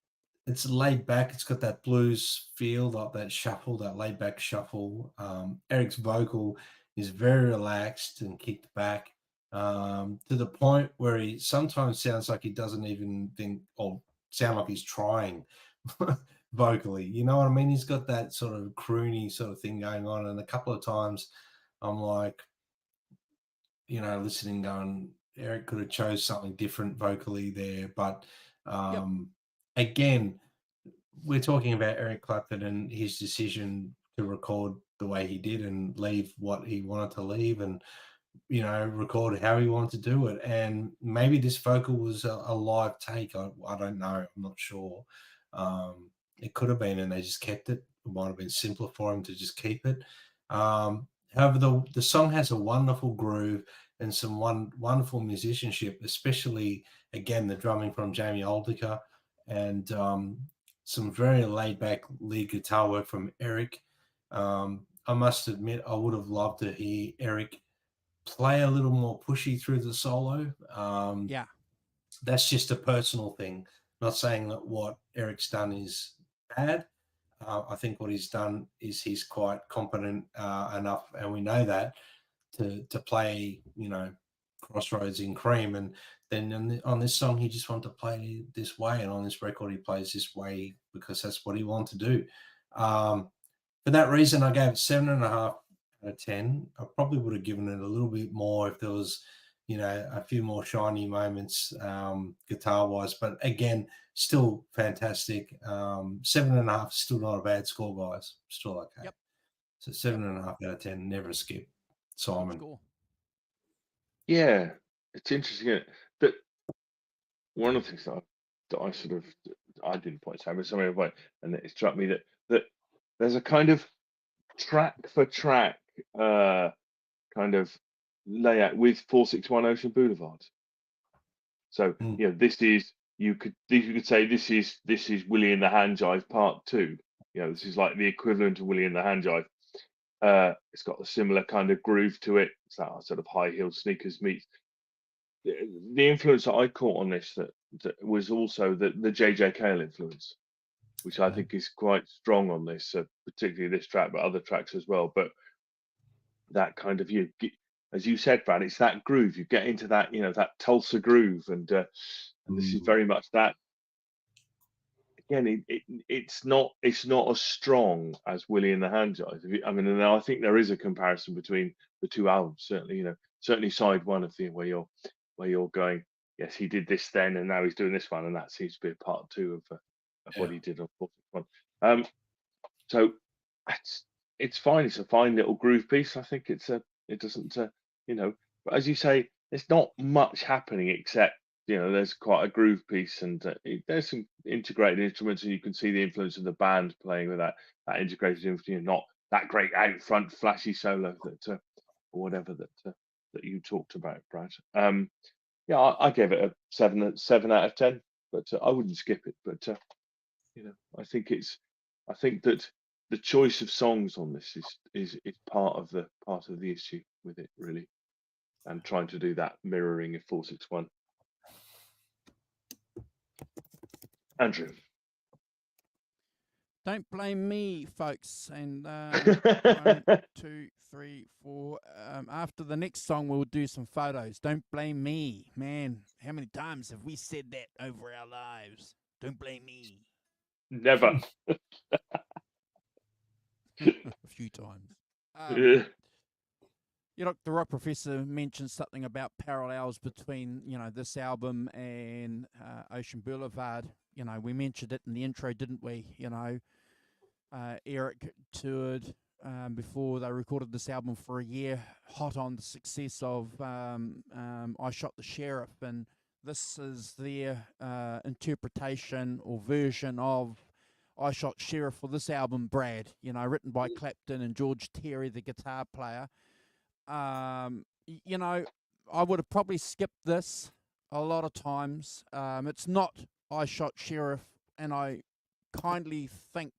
C: it's laid back. It's got that blues feel, like that shuffle, that laid back shuffle. Eric's vocal is very relaxed and kicked back to the point where he sometimes sounds like he doesn't even think or sound like he's trying vocally. You know what I mean? He's got that sort of croony sort of thing going on. And a couple of times I'm like, listening, going, Eric could have chose something different vocally there. But again, we're talking about Eric Clapton and his decision to record the way he did and leave what he wanted to leave and, record how he wanted to do it. And maybe this vocal was a live take. I don't know. I'm not sure. It could have been, and they just kept it. It might have been simpler for him to just keep it. However, the song has a wonderful groove and some wonderful musicianship, especially, again, the drumming from Jamie Oldiker. And some very laid back lead guitar work from Eric. I must admit, I would have loved to hear Eric play a little more pushy through the solo.
A: Yeah.
C: That's just a personal thing. Not saying that what Eric's done is bad. I think what he's done is he's quite competent enough, and we know that to play, Crossroads in Cream, and then on this song he just wanted to play this way, and on this record he plays this way because that's what he wanted to do. For that reason, I gave it 7.5 out of 10. I probably would have given it a little bit more if there was, a few more shiny moments guitar wise, but again, still fantastic. 7.5 is still not a bad score, guys. Still okay.
A: Yep.
C: So 7.5 out of 10, never a skip. Simon.
B: Yeah, it's interesting, isn't it? That one of the things that I sort of I didn't point out, but somebody point, and it struck me that there's a kind of track for track kind of layout with 461 Ocean Boulevard. So this is you could say this is Willie and the Handjive Part 2. This is like the equivalent of Willie and the Handjive. It's got a similar kind of groove to it. It's that sort of high heel sneakers meets. The influence that I caught on this that was also the JJ Cale influence, which I think is quite strong on this, particularly this track, but other tracks as well. But that kind of as you said, Brad, it's that groove. You get into that, that Tulsa groove, and this is very much that. Again, it's not as strong as Willie and the Handjive. I mean, and I think there is a comparison between the two albums. Certainly, certainly side one of the where you're going. Yes, he did this then, and now he's doing this one, and that seems to be a part two of what he did on 41. So it's fine. It's a fine little groove piece. I think it doesn't, but as you say, there's not much happening except, there's quite a groove piece, and there's some integrated instruments, and you can see the influence of the band playing with that integrated instrument, not that great out front flashy solo that, or whatever that you talked about, Brad. Yeah, I gave it a 7 out of 10, but I wouldn't skip it. But I think that the choice of songs on this is part of the issue with it, really, and trying to do that mirroring of 461. Andrew,
A: don't blame me, folks. And 1, 2, 3, 4. After the next song, we'll do some photos. Don't blame me, man. How many times have we said that over our lives? Don't blame me.
B: Never.
A: A few times. The Rock Professor mentioned something about parallels between, this album and Ocean Boulevard. We mentioned it in the intro, didn't we? Eric toured before they recorded this album for a year, hot on the success of I Shot the Sheriff, and this is their interpretation or version of I Shot Sheriff for this album, Brad. Written by Clapton and George Terry, the guitar player. I would have probably skipped this a lot of times. It's not I Shot Sheriff, and I kindly think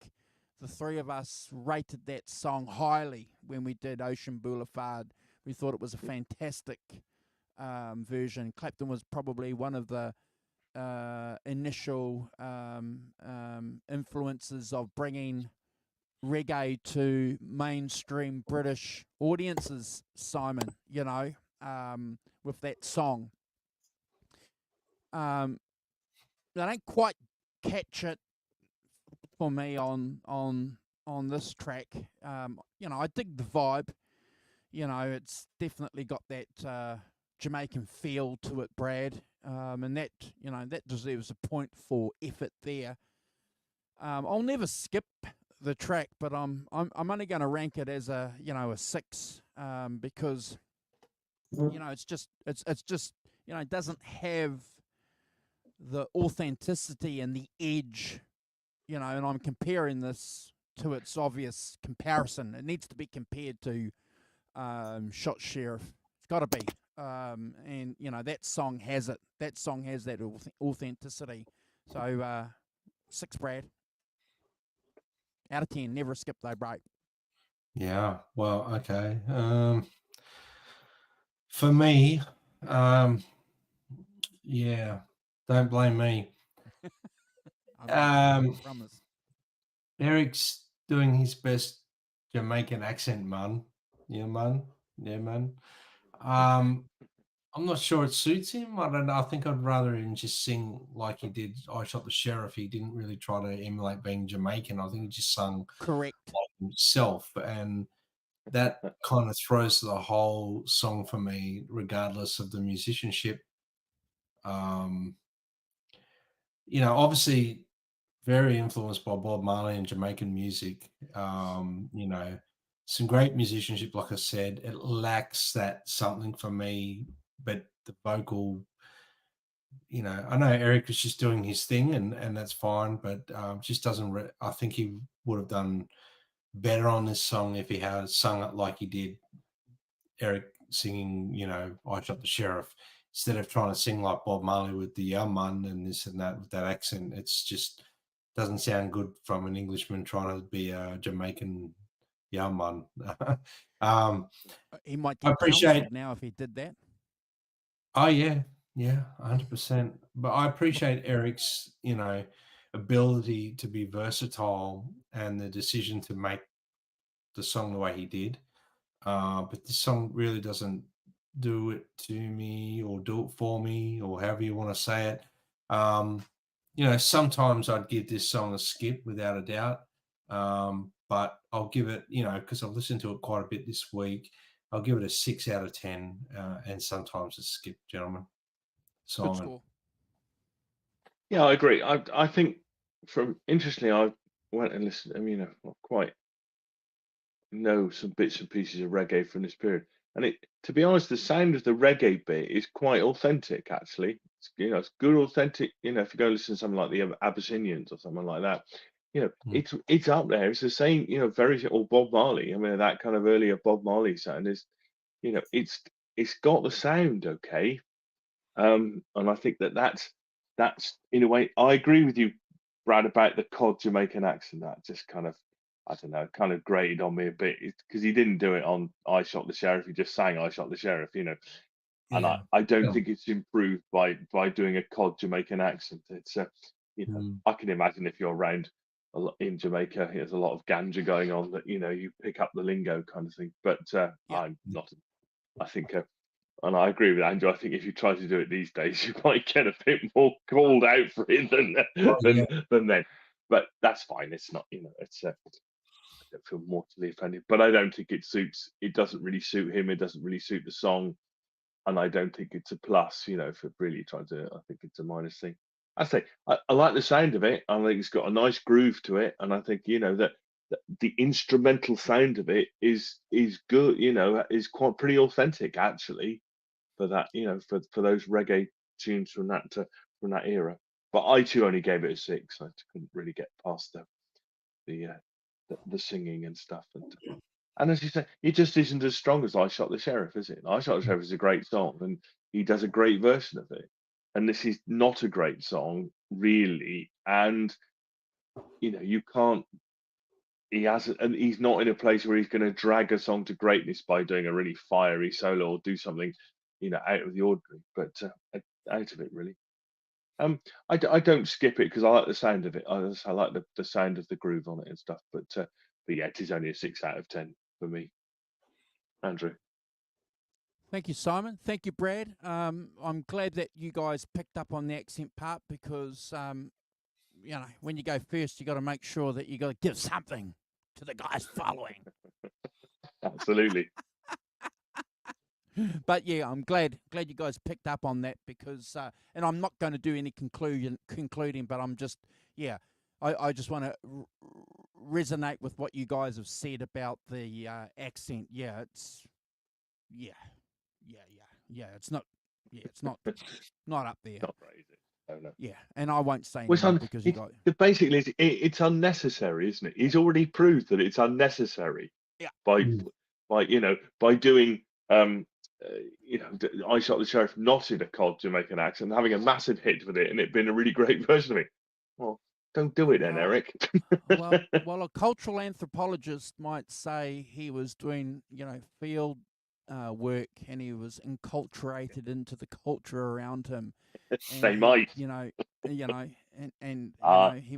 A: the three of us rated that song highly when we did Ocean Boulevard. We thought it was a fantastic version. Clapton was probably one of the initial influences of bringing reggae to mainstream British audiences, Simon, with that song. They don't quite catch it for me on this track. I dig the vibe. It's definitely got that Jamaican feel to it, Brad. And that, that deserves a point for effort there. I'll never skip the track, but I'm only going to rank it as a 6 because it's just it doesn't have the authenticity and the edge, and I'm comparing this to its obvious comparison. It needs to be compared to Shot Sheriff. It's got to be, and that song has it. That song has that authenticity. So 6, Brad. Out of 10, never skip though, break.
C: Yeah. Well, okay. For me, yeah, don't blame me.
A: I promise.
C: Eric's doing his best Jamaican accent, man. Yeah, man. Yeah, man. I'm not sure it suits him. I don't know. I think I'd rather him just sing like he did I Shot the Sheriff. He didn't really try to emulate being Jamaican. I think he just sung
A: Correct.
C: like himself. And that kind of throws the whole song for me, regardless of the musicianship. Obviously very influenced by Bob Marley and Jamaican music. Some great musicianship, like I said. It lacks that something for me, but the vocal, I know Eric was just doing his thing, and that's fine, but just doesn't. I think he would have done better on this song if he had sung it like he did. Eric singing, I Shot the Sheriff, instead of trying to sing like Bob Marley with the man and this and that with that accent. It's just doesn't sound good from an Englishman trying to be a Jamaican man.
A: He might
C: I
A: get
C: appreciate
A: Chelmsford now if he did that.
C: Oh yeah, 100%. But I appreciate Eric's, ability to be versatile and the decision to make the song the way he did. But this song really doesn't do it to me or do it for me or however you want to say it. Sometimes I'd give this song a skip without a doubt. But I'll give it, because I've listened to it quite a bit this week, I'll give it a 6 out of 10 and sometimes a skip, gentlemen. Simon.
A: Good score.
B: Yeah, I agree. I think interestingly, I went and listened. I mean, I quite know some bits and pieces of reggae from this period, and to be honest, the sound of the reggae bit is quite authentic. Actually, it's good, authentic. If you go listen to something like the Abyssinians or something like that, it's up there. It's the same. Very or Bob Marley. I mean, that kind of earlier Bob Marley sound is, it's got the sound okay. And I think that's in a way, I agree with you, Brad, about the cod Jamaican accent. That just kind of, I don't know, kind of grated on me a bit because he didn't do it on I Shot the Sheriff. He just sang I Shot the Sheriff, And
C: Yeah.
B: I don't think it's improved by doing a cod Jamaican accent. It's I can imagine if you're around a lot in Jamaica, there's a lot of ganja going on that you pick up the lingo kind of thing. But I'm not. I think and I agree with Andrew. I think if you try to do it these days, you might get a bit more called out for it than then. But that's fine. It's not, it's I don't feel mortally offended. But I don't think it suits. It doesn't really suit him. It doesn't really suit the song, and I don't think it's a plus. If it really tries to, I think it's a minus thing. I say I like the sound of it. I think it's got a nice groove to it, and I think that the instrumental sound of it is good. Is quite pretty authentic actually for that, for those reggae tunes from that era. But I too only gave it a 6. I couldn't really get past the singing and stuff. And as you say, it just isn't as strong as I Shot the Sheriff, is it? I Shot the Sheriff is a great song, and he does a great version of it. And this is not a great song, really. And you can't. He hasn't, and he's not in a place where he's going to drag a song to greatness by doing a really fiery solo or do something, out of the ordinary. But out of it really. I don't skip it because I like the sound of it. I like the sound of the groove on it and stuff. But yeah, it is only a 6 out of 10 for me. Andrew.
A: Thank you, Simon. Thank you, Brad. I'm glad that you guys picked up on the accent part because when you go first, you got to make sure that you got to give something to the guys following.
B: Absolutely.
A: But yeah, I'm glad you guys picked up on that because, and I'm not going to do any concluding, but I'm just, I just want to resonate with what you guys have said about the accent. Yeah, it's, it's not, it's not up there.
B: Not crazy. Oh, no.
A: Yeah, and I won't say anything because you got.
B: Basically, it's unnecessary, isn't it? He's already proved that it's unnecessary.
A: Yeah.
B: By doing I Shot the Sheriff not in a cod Jamaican accent, having a massive hit with it, and it being a really great version of it. Well, Don't do it then, Eric.
A: well, a cultural anthropologist might say he was doing, field work, and he was enculturated into the culture around him.
B: They might.
A: He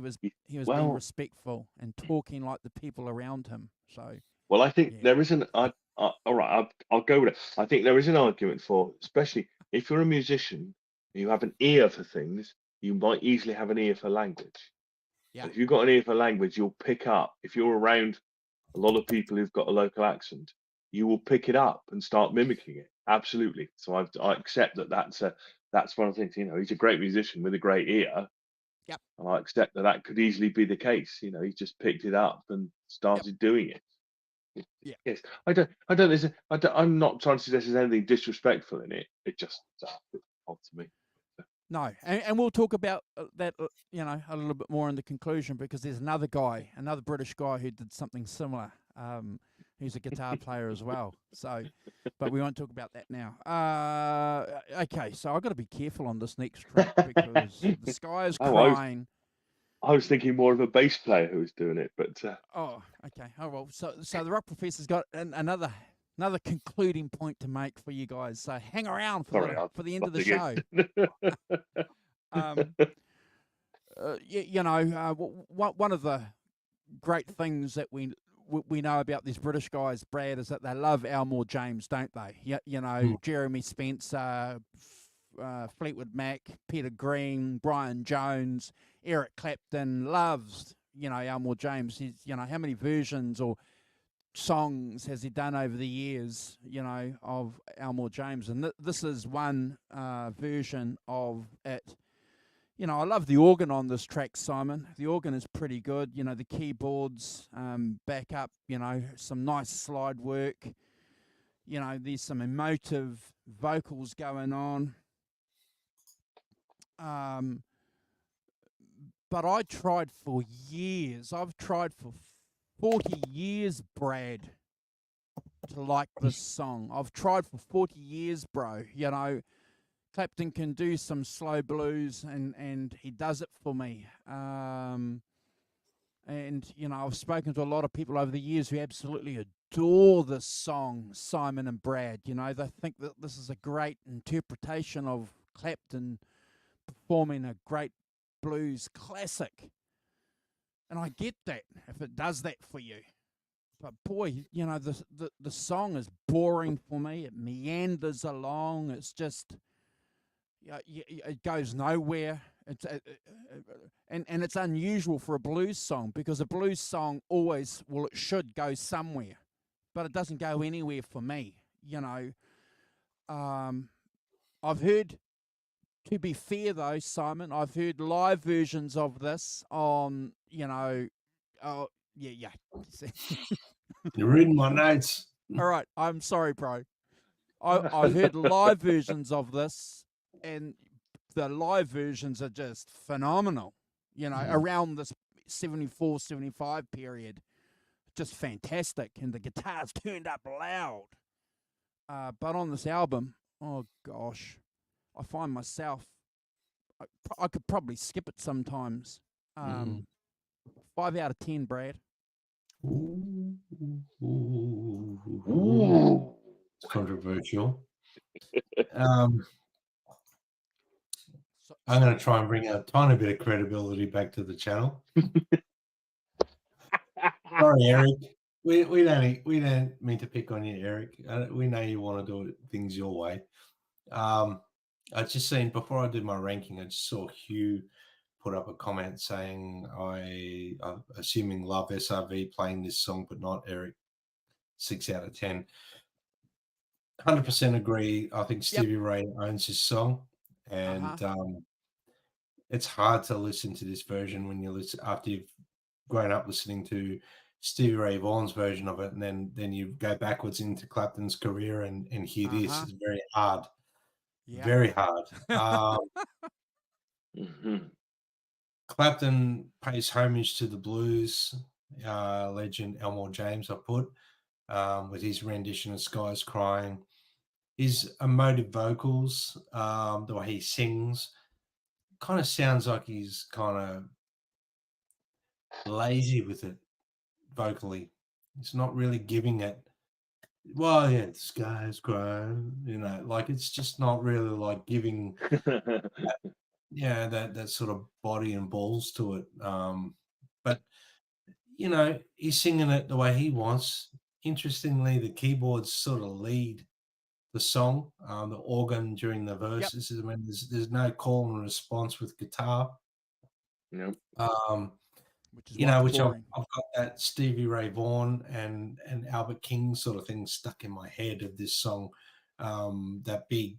A: was being respectful and talking like the people around him. So.
B: Well, I think there is an. All right, I'll go with it. I think there is an argument for, especially if you're a musician, you have an ear for things. You might easily have an ear for language.
A: Yeah.
B: If you've got an ear for language, you'll pick up. If you're around a lot of people who've got a local accent, you will pick it up and start mimicking it. Absolutely. So I accept that. That's one of the things. He's a great musician with a great ear.
A: Yep.
B: And I accept that could easily be the case. He just picked it up and started doing it.
A: Yeah.
B: Yes. I'm not trying to suggest there's anything disrespectful in it. It just odd to me.
A: No, and we'll talk about that, a little bit more in the conclusion, because there's another British guy who did something similar. He's a guitar player as well. So, but we won't talk about that now. Okay, so I've got to be careful on this next track because the sky is crying.
B: I was thinking more of a bass player who was doing it, but.
A: Oh, okay. Oh well. So the Rock Professor's got another concluding point to make for you guys. So hang around for the end of the show. One of the great things that we know about these British guys, Brad, is that they love Elmore James, don't they? Jeremy Spencer, Fleetwood Mac, Peter Green, Brian Jones, Eric Clapton loves, Elmore James. He's, how many versions or songs has he done over the years, of Elmore James? And this is one version of it. I love the organ on this track, Simon. The organ is pretty good. The keyboards back up, some nice slide work. There's some emotive vocals going on. But I tried for years. I've tried for 40 years, Brad, to like this song. I've tried for 40 years, bro. Clapton can do some slow blues, and he does it for me. And, I've spoken to a lot of people over the years who absolutely adore this song, Simon and Brad. They think that this is a great interpretation of Clapton performing a great blues classic. And I get that, if it does that for you. But boy, the song is boring for me. It meanders along. It's just, it goes nowhere. And it's unusual for a blues song, because a blues song always, it should go somewhere, but it doesn't go anywhere for me. I've heard, to be fair though, Simon, I've heard live versions of this on, oh, yeah.
C: You're reading my notes.
A: All right, I'm sorry, bro. I've heard live versions of this, and the live versions are just phenomenal. Around this 74, 75 period, just fantastic, and the guitars turned up loud. But on this album, oh gosh, I find myself, I could probably skip it sometimes. 5 out of 10, Brad.
C: Ooh. It's controversial. I'm going to try and bring a tiny bit of credibility back to the channel. Sorry, Eric. We don't mean to pick on you, Eric. We know you want to do things your way. I just seen, before I did my ranking, I just saw Hugh put up a comment saying, I'm assuming love SRV playing this song, but not Eric. 6 out of 10. 100% agree. I think Stevie Ray owns this song, and it's hard to listen to this version when you listen after you've grown up listening to Stevie Ray Vaughan's version of it, and then you go backwards into Clapton's career and hear this. It's very hard. Very hard. Clapton pays homage to the blues legend Elmore James, I put, with his rendition of Skies Crying. His emotive vocals, the way he sings, kind of sounds like he's kind of lazy with it vocally. It's not really giving it. Well, yeah, the sky's gray, like it's just not really like giving, that sort of body and balls to it. But he's singing it the way he wants. Interestingly, the keyboards sort of lead the song, the organ during the verses. I mean, there's no call and response with guitar.
B: No.
A: Which is
C: which I've got that Stevie Ray Vaughan and Albert King sort of thing stuck in my head of this song. The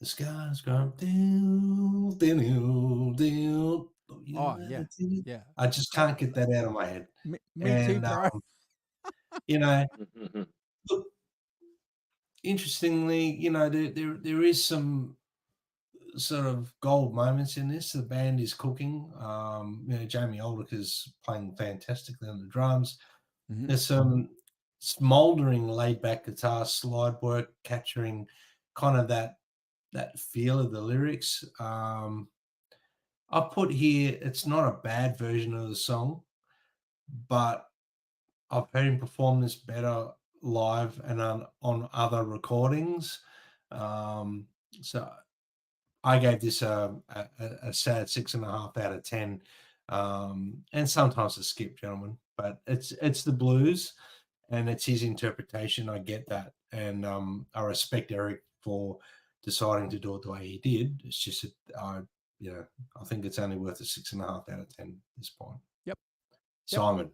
C: sky's gone down,
A: yeah.
C: I just can't get that out of my head.
A: Me too, bro.
C: Look, interestingly, there is some sort of gold moments in this. The band is cooking. Jamie Oldick is playing fantastically on the drums.
A: Mm-hmm.
C: There's some smoldering laid-back guitar slide work capturing kind of that feel of the lyrics. I put here, it's not a bad version of the song, but I've heard him perform this better live and on other recordings. So I gave this a sad 6.5 out of 10, and sometimes a skip, gentlemen. But it's the blues, and it's his interpretation. I get that, and I respect Eric for deciding to do it the way he did. It's just I think it's only worth a 6.5 out of 10 at this point.
A: Yep.
C: Simon.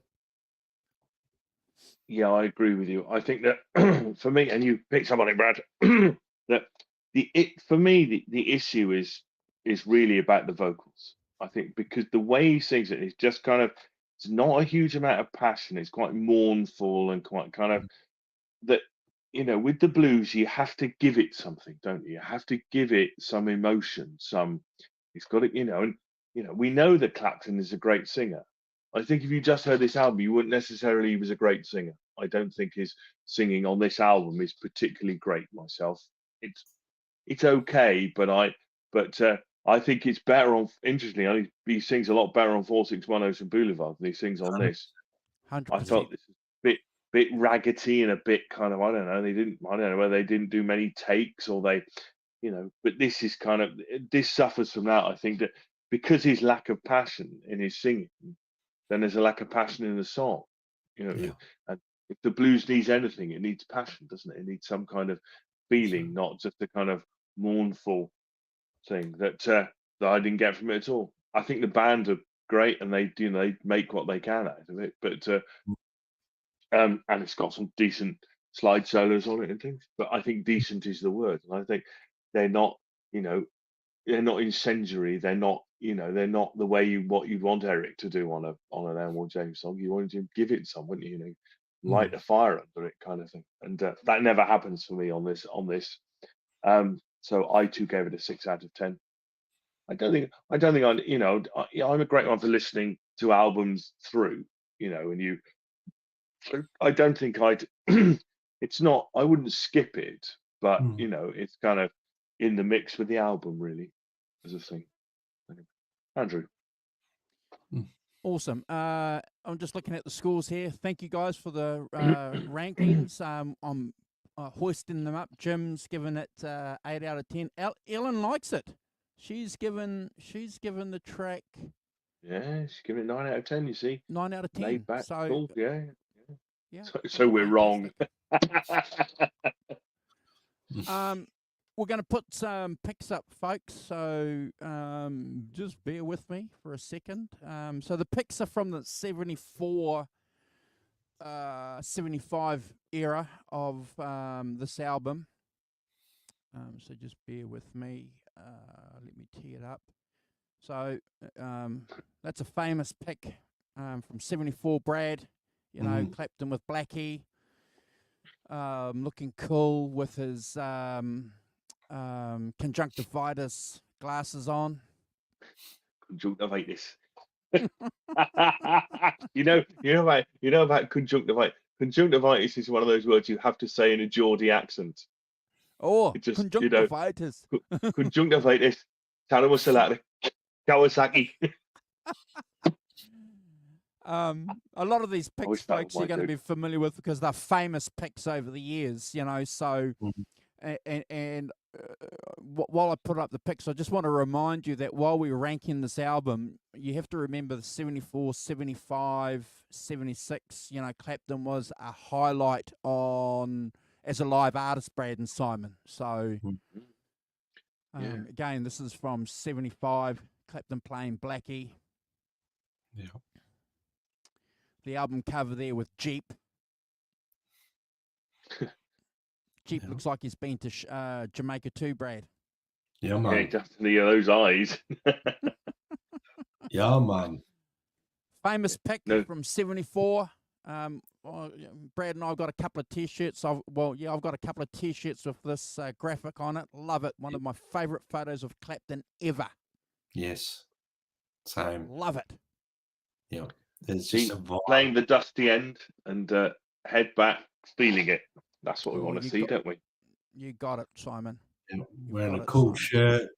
B: Yeah, I agree with you. I think that for me, and you picked up on it, Brad, that for me the issue is really about the vocals. I think because the way he sings it is just kind of, it's not a huge amount of passion. It's quite mournful and quite kind of that. With the blues, you have to give it something, don't you? You have to give it some emotion. It's got to, and we know that Clapton is a great singer. I think if you just heard this album, you wouldn't necessarily he was a great singer. I don't think his singing on this album is particularly great myself. It's okay, but I think it's better on. Interestingly, he sings a lot better on 461 Ocean Boulevard than he sings on this.
A: 100%.
B: I felt this is a bit raggedy and a bit kind of, I don't know whether they didn't do many takes or they, but this is kind of, this suffers from that. I think that because his lack of passion in his singing, then there's a lack of passion in the song. And if the blues needs anything, it needs passion, doesn't it? It needs some kind of feeling, not just a kind of mournful thing that I didn't get from it at all. I think the band are great and they make what they can out of it, but and it's got some decent slide solos on it and things. But I think decent is the word, and I think they're not, they're not incendiary. They're not, they're not the way what you'd want Eric to do on an Elmore James song. You want to give it some, wouldn't you? Light a fire under it, kind of thing. And that never happens for me on this. So I too gave it a 6 out of 10. I don't think I'm a great one for listening to albums through, and I don't think I'd, it's not, I wouldn't skip it, but it's kind of in the mix with the album really as a thing. Andrew.
A: Awesome. I'm just looking at the scores here. Thank you guys for the rankings. I'm hoisting them up. Jim's given it 8 out of 10. Ellen likes it. She's given the track.
B: Yeah, she's given it 9 out of 10. You see,
A: 9 out of 10.
B: Laid back,
A: so
B: cool. Yeah.
A: So
B: we're wrong.
A: We're going to put some picks up, folks. So just bear with me for a second. So the picks are from the 74, 75 era of this album. So just bear with me. Let me tee it up. So that's a famous pick from 74, Brad. Clapton with Blackie. Looking cool with his conjunctivitis glasses on.
B: Conjunctivitis. you know about conjunctivitis. Conjunctivitis is one of those words you have to say in a Geordie accent.
A: Oh, just, conjunctivitis.
B: Conjunctivitis. Kawasaki.
A: A lot of these
B: I
A: picks,
B: wish that
A: folks,
B: was
A: you're
B: my
A: going to
B: dude.
A: be familiar with because they're famous picks over the years, you know. So,
C: Mhm.
A: and while I put up the picks, I just want to remind you that while we were ranking this album, you have to remember the 74, 75, 76, you know, Clapton was a highlight on as a live artist, Brad and Simon. So,
B: Yeah.
A: again, this is from 75, Clapton playing Blackie.
C: Yeah.
A: The album cover there with Jeep. Jeep
C: Yeah.
A: looks like he's been to Jamaica too, Brad.
C: Yeah,
B: Yeah,
C: man.
B: definitely those eyes.
C: Yeah, man.
A: Famous pick
B: No.
A: from 74. Brad and I have got a couple of T-shirts. I've got a couple of T-shirts with this graphic on it. Love it. One of my favourite photos of Clapton ever.
C: Yes. Same.
A: Love it.
C: Yeah. There's
B: See,
C: just a vibe.
B: playing the dusty end and head back, feeling it. That's what we
A: Oh,
B: want to
A: you
B: see,
A: got-
B: don't we?
A: You got it, Simon.
C: And
A: You've
C: wearing
A: got
C: a
A: it,
C: cool
A: Simon.
C: shirt,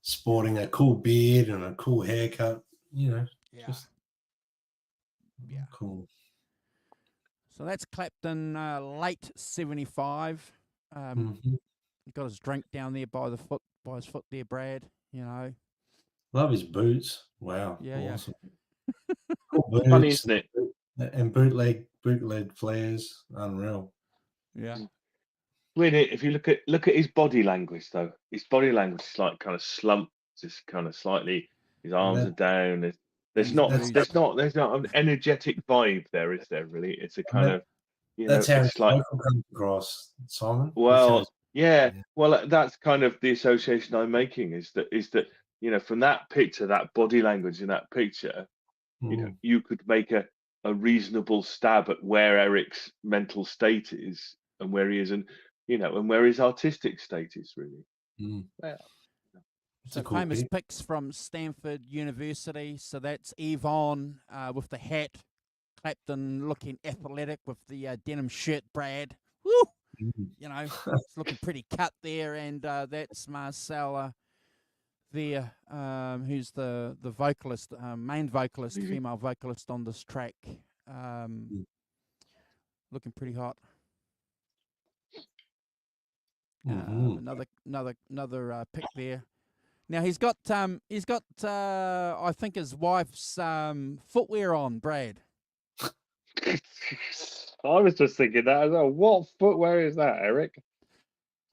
C: sporting a cool beard and a cool haircut. You know,
A: Yeah.
C: just
A: Yeah.
C: cool.
A: So that's Clapton, late 75.
C: Mhm.
A: He got his drink down there by his foot there, Brad. You know.
C: Love his boots. Wow,
A: Yeah,
C: awesome. Cool
B: Funny,
C: boots
B: isn't it?
C: and bootleg flares. Unreal.
A: Yeah.
B: Really, if you look at his body language, though, his body language is like kind of slumped, just kind of slightly. His arms
C: That-
B: are down. There's
A: He's
B: not
A: bruised.
B: there's not an energetic vibe there, is there? Really, it's a kind of
C: That's how his
B: it's like
C: vocal comes across, Simon.
B: well, yeah,
C: Yeah.
B: well, that's kind of the association I'm making is that from that picture, that body language in that picture,
C: Mhm.
B: you could make a reasonable stab at where Eric's mental state is and where he is and where his artistic state is really.
C: Mm.
B: Well,
C: It's
A: So
C: a cool
A: famous
C: pic.
A: pics from Stanford University. So that's Yvonne with the hat, Clapton looking athletic with the denim shirt, Brad. Woo!
C: Mm.
A: You know, it's looking pretty cut there. And that's Marcella there, who's the vocalist, main vocalist,
B: Mhm.
A: female vocalist on this track. Looking pretty hot.
C: Mhm.
A: Another pick there. Now he's got I think his wife's footwear on, Brad.
B: I was just thinking that as well. What footwear is that, Eric?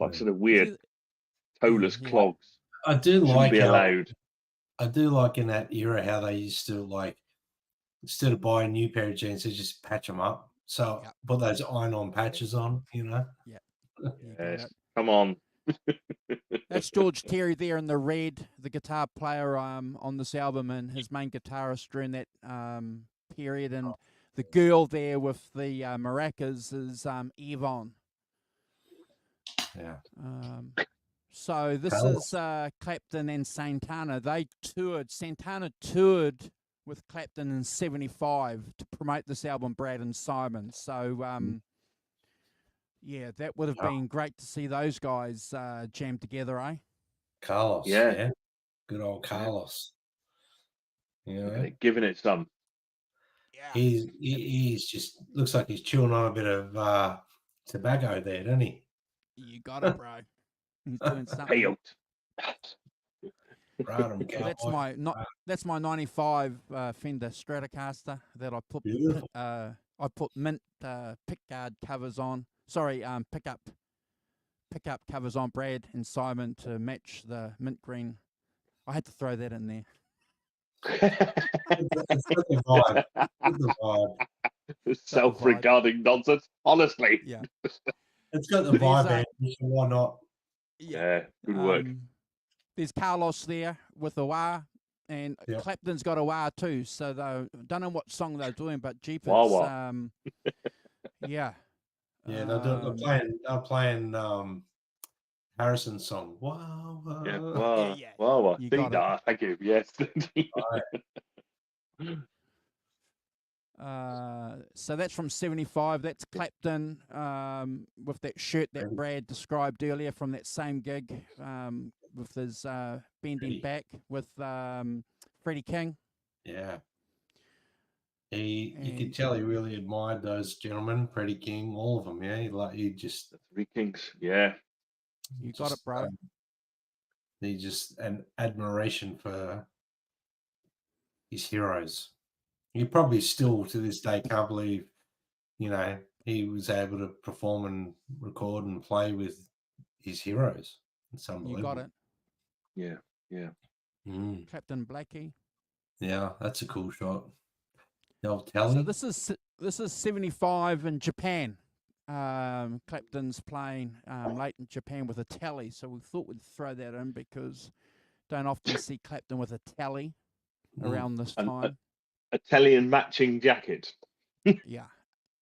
B: Like sort of weird
A: Is
B: toeless
A: yeah.
B: clogs.
C: I do
B: Shouldn't
C: like
B: be
C: how
B: allowed.
C: I do like in that era how they used to like instead of buying a new pair of jeans, they just patch them up. So
A: Yep.
C: put those iron-on patches on, you know.
A: Yeah, you got
B: Yes.
A: it.
B: Come on.
A: That's George Terry there in the red, the guitar player on this album and his main guitarist during that period. And the girl there with the maracas is Yvonne.
C: Yeah.
A: So this
C: Carlos.
A: is Clapton and Santana. Santana toured with Clapton in 75 to promote this album, Brad and Simon. So, yeah, that would have been great to see those guys jam together, eh?
C: Carlos,
B: Yeah.
C: yeah. Good old Carlos. You know,
B: Giving it some.
A: Yeah.
C: he's just looks like he's chewing on a bit of tobacco there, doesn't he?
A: You got it, bro. He's doing something.
B: Payout.
C: Right,
A: So that's my 95 Fender Stratocaster that I put
C: Beautiful.
A: mint pickguard covers on. Sorry, pickup covers on, Brad and Simon, to match the mint green. I had to throw that in there.
C: It's got the vibe. It's got the vibe.
B: Self-regarding nonsense. Honestly.
A: Yeah.
C: It's got the
A: There's,
C: vibe, man. Why not?
B: Yeah. Good work.
A: There's Carlos there with a wah, and
C: Yep.
A: Clapton's got a wah too. So they don't know what song they're doing, but Jeepers,
B: Wah-wah.
A: yeah.
C: Yeah, they're playing Harrison's song. Wow, wow.
B: Yeah.
A: Yeah.
B: Wow.
A: You got it.
B: Thank you. Yes.
A: So that's from 75. That's Clapton with that shirt that Brad described earlier from that same gig with his bending back with Freddie King.
C: Yeah. You could tell he really admired those gentlemen, Freddie King, all of them. Yeah, he just
B: The Three Kings. Yeah.
A: You got it, bro.
C: He just an admiration for his heroes. He probably still to this day can't believe, he was able to perform and record and play with his heroes. It's unbelievable.
A: You got it.
B: Yeah. Yeah.
A: Clapton Blackie.
C: Yeah, that's a cool shot. The old tally.
A: So this is 75 in Japan. Clapton's playing late in Japan with a tally, so we thought we'd throw that in because don't often see Clapton with a tally around this time.
B: Italian matching jacket.
A: Yeah,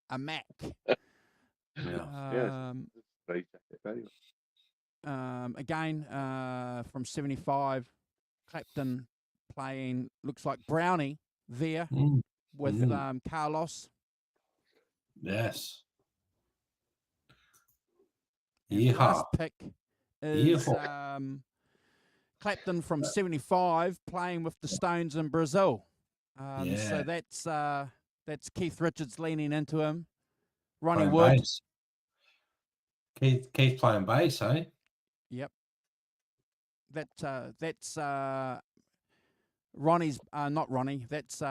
A: a Mac.
C: Yeah.
B: Great jacket.
A: Again, from 75, Clapton playing, looks like Brownie there with Carlos.
C: Yes.
A: And the last pick is Clapton from 75 playing with the Stones in Brazil. So that's Keith Richards leaning into him. Ronnie Wood.
C: Bass. Keith playing bass, eh?
A: Yep. That's Ronnie's not Ronnie. That's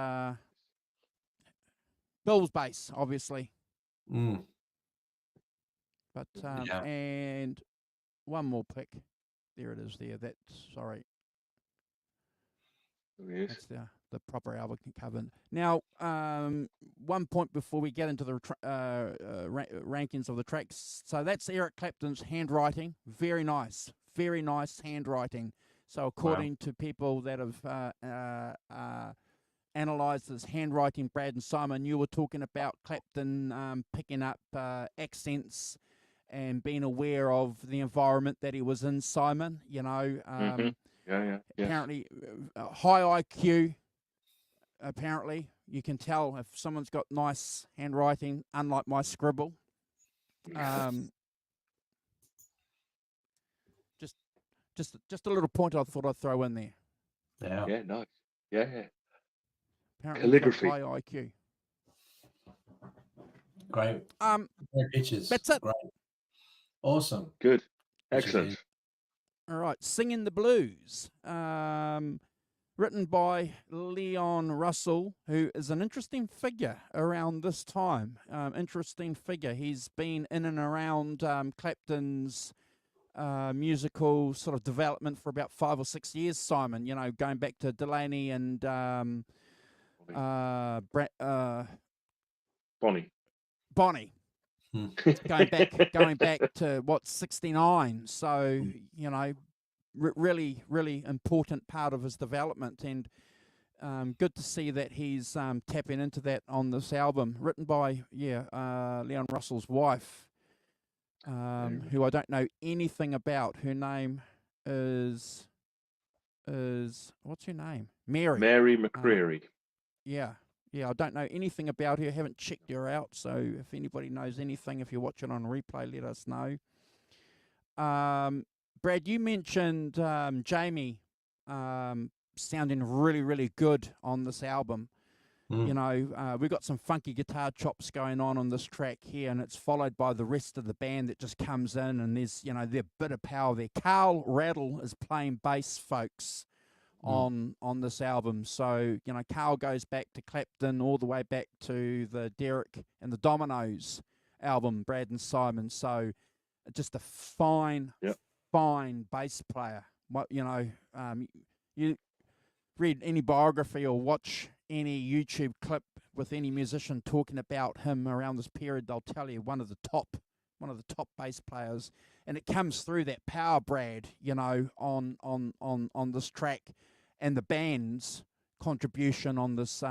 A: Bill's bass, obviously. But and one more pick. There it is. There. Sorry.
B: Yes.
A: That's the proper album cover. Now, one point before we get into the rankings of the tracks. So that's Eric Clapton's handwriting. Very nice handwriting. So according to people that have analysed his handwriting, Brad and Simon, you were talking about Clapton picking up accents and being aware of the environment that he was in, Simon. Apparently, high IQ. Apparently, you can tell if someone's got nice handwriting, unlike my scribble. Just a little point I thought I'd throw in there.
C: Yeah.
B: Yeah, nice. Yeah.
A: Apparently,
B: calligraphy.
A: High IQ.
C: Great. Great pictures.
A: That's it.
C: Great. Awesome.
B: Good. Excellent.
A: All right, Singing the Blues. Written by Leon Russell, who is an interesting figure around this time. Interesting figure. He's been in and around Clapton's musical sort of development for about 5 or 6 years, Simon. Going back to Delaney and Bonnie. going back to 69. So really important part of his development, and good to see that he's tapping into that on this album, written by Leon Russell's wife, who I don't know anything about. Her name is what's her name?
B: Mary McCreary.
A: I don't know anything about her. Haven't checked her out. So if anybody knows anything, if you're watching on replay, let us know. Brad, you mentioned Jamie sounding really, really good on this album. We've got some funky guitar chops going on this track here, and it's followed by the rest of the band that just comes in, and there's, their bit of power there. Carl Rattle is playing bass, folks, on this album. So, Carl goes back to Clapton all the way back to the Derek and the Dominoes album, Brad and Simon. So just a fine bass player. You read any biography or watch any YouTube clip with any musician talking about him around this period, they'll tell you one of the top bass players, and it comes through that power, Brad, on this track, and the band's contribution on this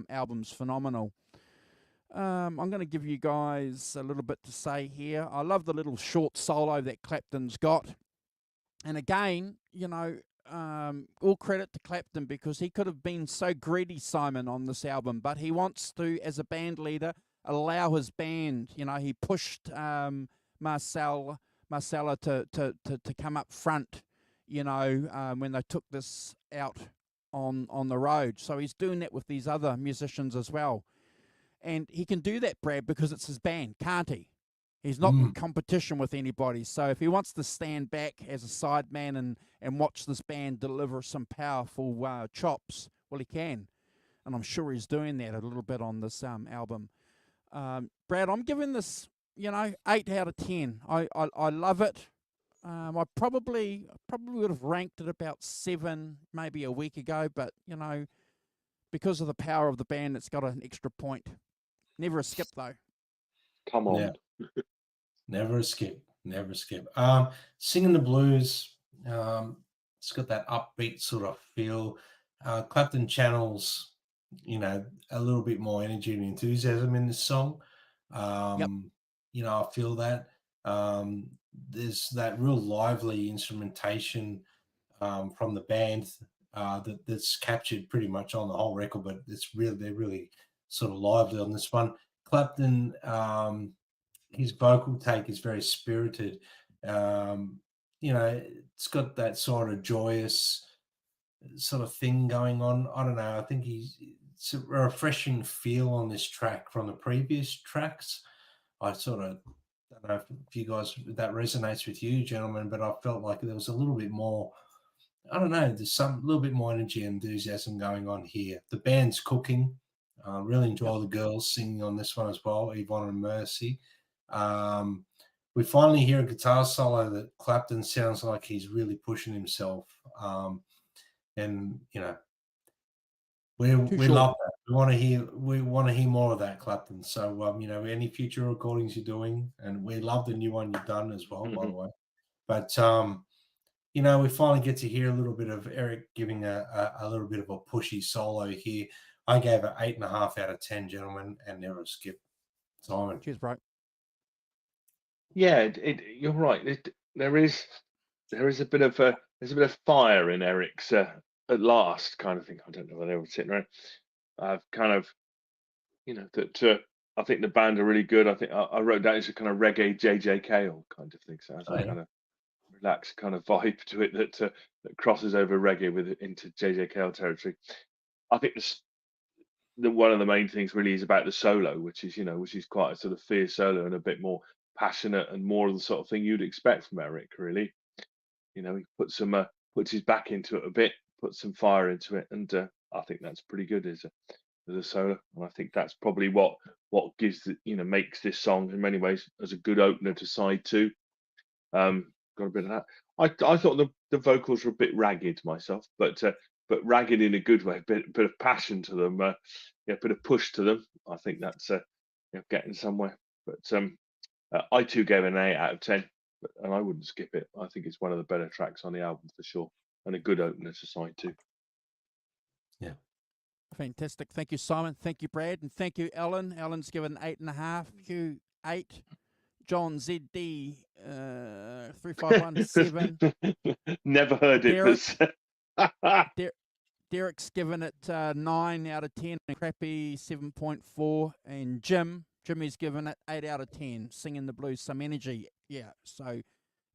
A: album's phenomenal. I'm going to give you guys a little bit to say here. I love the little short solo that Clapton's got. And again, all credit to Clapton, because he could have been so greedy, Simon, on this album, but he wants to, as a band leader, allow his band. He pushed Marcella to come up front, when they took this out on the road. So he's doing that with these other musicians as well. And he can do that, Brad, because it's his band, can't he? He's not in competition with anybody. So if he wants to stand back as a sideman and watch this band deliver some powerful chops, well, he can. And I'm sure he's doing that a little bit on this album. Brad, I'm giving this, 8 out of 10. I love it. I probably would have ranked it about 7 maybe a week ago, but, because of the power of the band, it's got an extra point. Never a skip, though.
B: Come on.
C: Yeah. Never a skip. Never a skip. Singing the blues, it's got that upbeat sort of feel. Clapton channels, a little bit more energy and enthusiasm in this song.
A: Yep.
C: I feel that. There's that real lively instrumentation from the band that's captured pretty much on the whole record, but they're really sort of lively on this one. Clapton, his vocal take is very spirited. It's got that sort of joyous sort of thing going on. I don't know. I think it's a refreshing feel on this track from the previous tracks. I sort of don't know if you guys, that resonates with you, gentlemen, but I felt like there was a little bit more, I don't know, there's a little bit more energy and enthusiasm going on here. The band's cooking. Really enjoy the girls singing on this one as well, Yvonne and Mercy. We finally hear a guitar solo that Clapton sounds like he's really pushing himself. And we love that. We want to hear more of that, Clapton. So any future recordings you're doing, and we love the new one you've done as well, by the way. But we finally get to hear a little bit of Eric giving a little bit of a pushy solo here. I gave it 8.5 out of 10, gentlemen, and never a skip. Simon.
A: Cheers, bro.
B: Yeah, you're right. There is a bit of fire in Eric's at last kind of thing. I don't know whether they were sitting around. I've kind of, that I think the band are really good. I think I wrote down it's a kind of reggae JJ Cale kind of thing. So it has a kind of relaxed kind of vibe to it that crosses over reggae into JJ Cale territory. I think one of the main things really is about the solo, which is quite a sort of fierce solo and a bit more passionate and more of the sort of thing you'd expect from Eric, really. He puts his back into it a bit, puts some fire into it, and I think that's pretty good as a solo. And I think that's probably what gives makes this song in many ways as a good opener to side 2. Got a bit of that. I thought the vocals were a bit ragged myself, but ragged in a good way, a bit of passion to them, a bit of push to them. I think that's getting somewhere. But I too gave it an 8 out of 10, and I wouldn't skip it. I think it's one of the better tracks on the album for sure, and a good opener to side 2.
C: Yeah.
A: Fantastic. Thank you, Simon. Thank you, Brad. And thank you, Alan. Alan's given 8.5. Hugh, 8. John ZD 3517.
B: Never heard it.
A: Derek's given it 9 out of 10, a crappy 7.4, and Jimmy's given it 8 out of 10. Singing the blues, some energy. Yeah. So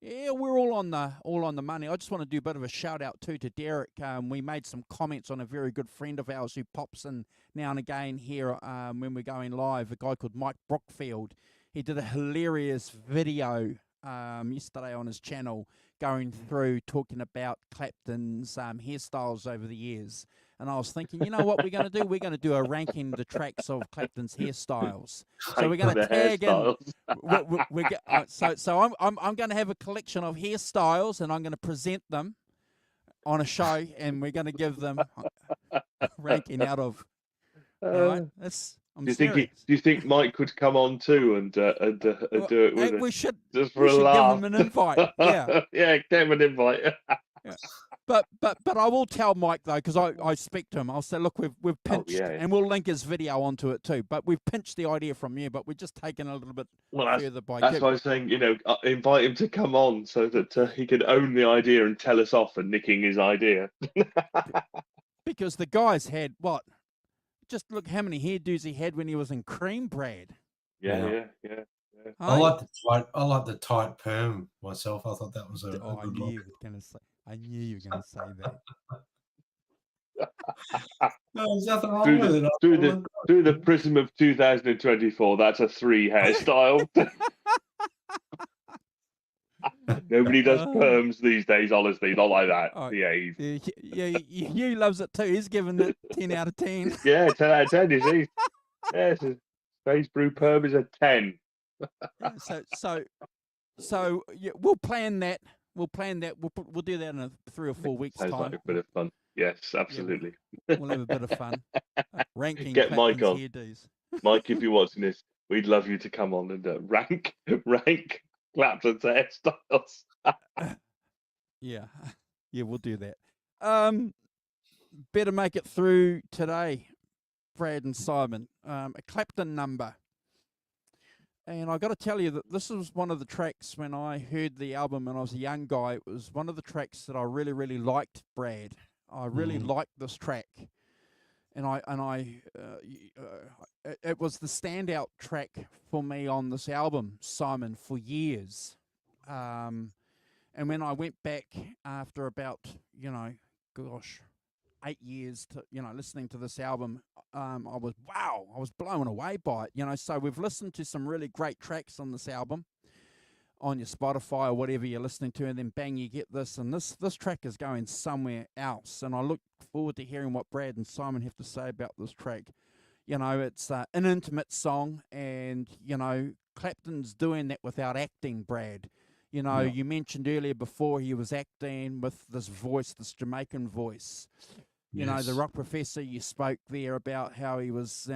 A: we're all on the money. I just want to do a bit of a shout out too to Derek. We made some comments on a very good friend of ours who pops in now and again here when we're going live. A guy called Mike Brookfield. He did a hilarious video yesterday on his channel going through talking about Clapton's hairstyles over the years. And I was thinking, you know what we're going to do? We're going to do a ranking the tracks of Clapton's hairstyles. So we're going to tag in. So I'm going to have a collection of hairstyles, and I'm going to present them on a show, and we're going to give them a ranking out of. All right,
B: do you think Mike could come on too and do it with us?
A: We should
B: just for a laugh.
A: Give him an invite. Yeah,
B: yeah, give him an invite.
A: Yeah. But I will tell Mike though, because I speak to him. I'll say, look, we've pinched, and we'll link his video onto it too. But we've pinched the idea from you, but we're just taking a little bit further by.
B: That's why I was saying, invite him to come on so that he can own the idea and tell us off for nicking his idea.
C: because the guy's had what? Just look how many hairdos he had when he was in Cream, Brad.
B: Yeah.
D: I like the tight perm myself. I thought that was a good look.
C: I knew you were going to say that. No, there's nothing wrong with it.
B: Through the prism of 2024, that's a 3 hairstyle. Nobody does perms these days, honestly. Not like that. Behave.
A: Hugh loves it too. He's giving it 10 out of 10.
B: Yeah, 10 out of 10, you see. Yeah, Space Brew perm is a 10.
A: So we'll plan that. We'll do that in 3 or 4 weeks'
B: Sounds
A: time.
B: like a bit of fun. Yes, absolutely.
A: Yeah, we'll have a bit of fun. Ranking
B: Get Mike on.
A: hairdos.
B: Mike, if you're watching this, we'd love you to come on and rank Clapton's hairstyles.
A: Yeah, we'll do that. Better make it through today, Brad and Simon. A Clapton number. And I got to tell you that this was one of the tracks when I heard the album when I was a young guy. It was one of the tracks that I really, really liked, Brad. I really liked this track, and it was the standout track for me on this album, Simon, for years. And when I went back after about 8 years to listening to this album, I was blown away by it. So we've listened to some really great tracks on this album on your Spotify or whatever you're listening to, and then bang, you get this, and this track is going somewhere else. And I look forward to hearing what Brad and Simon have to say about this track. It's an intimate song, and Clapton's doing that without acting, Brad. You mentioned earlier before he was acting with this voice, this Jamaican voice. The Rock Professor, you spoke there about how he was,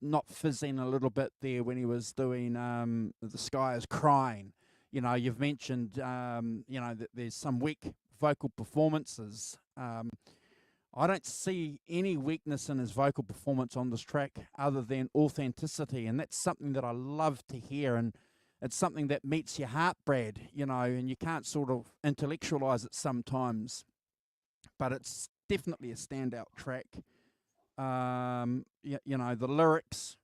A: not fizzing a little bit there when he was doing The Sky is Crying. You've mentioned, that there's some weak vocal performances. I don't see any weakness in his vocal performance on this track other than authenticity, and that's something that I love to hear, and it's something that meets your heart, Brad, and you can't sort of intellectualize it sometimes, but it's definitely a standout track. The lyrics,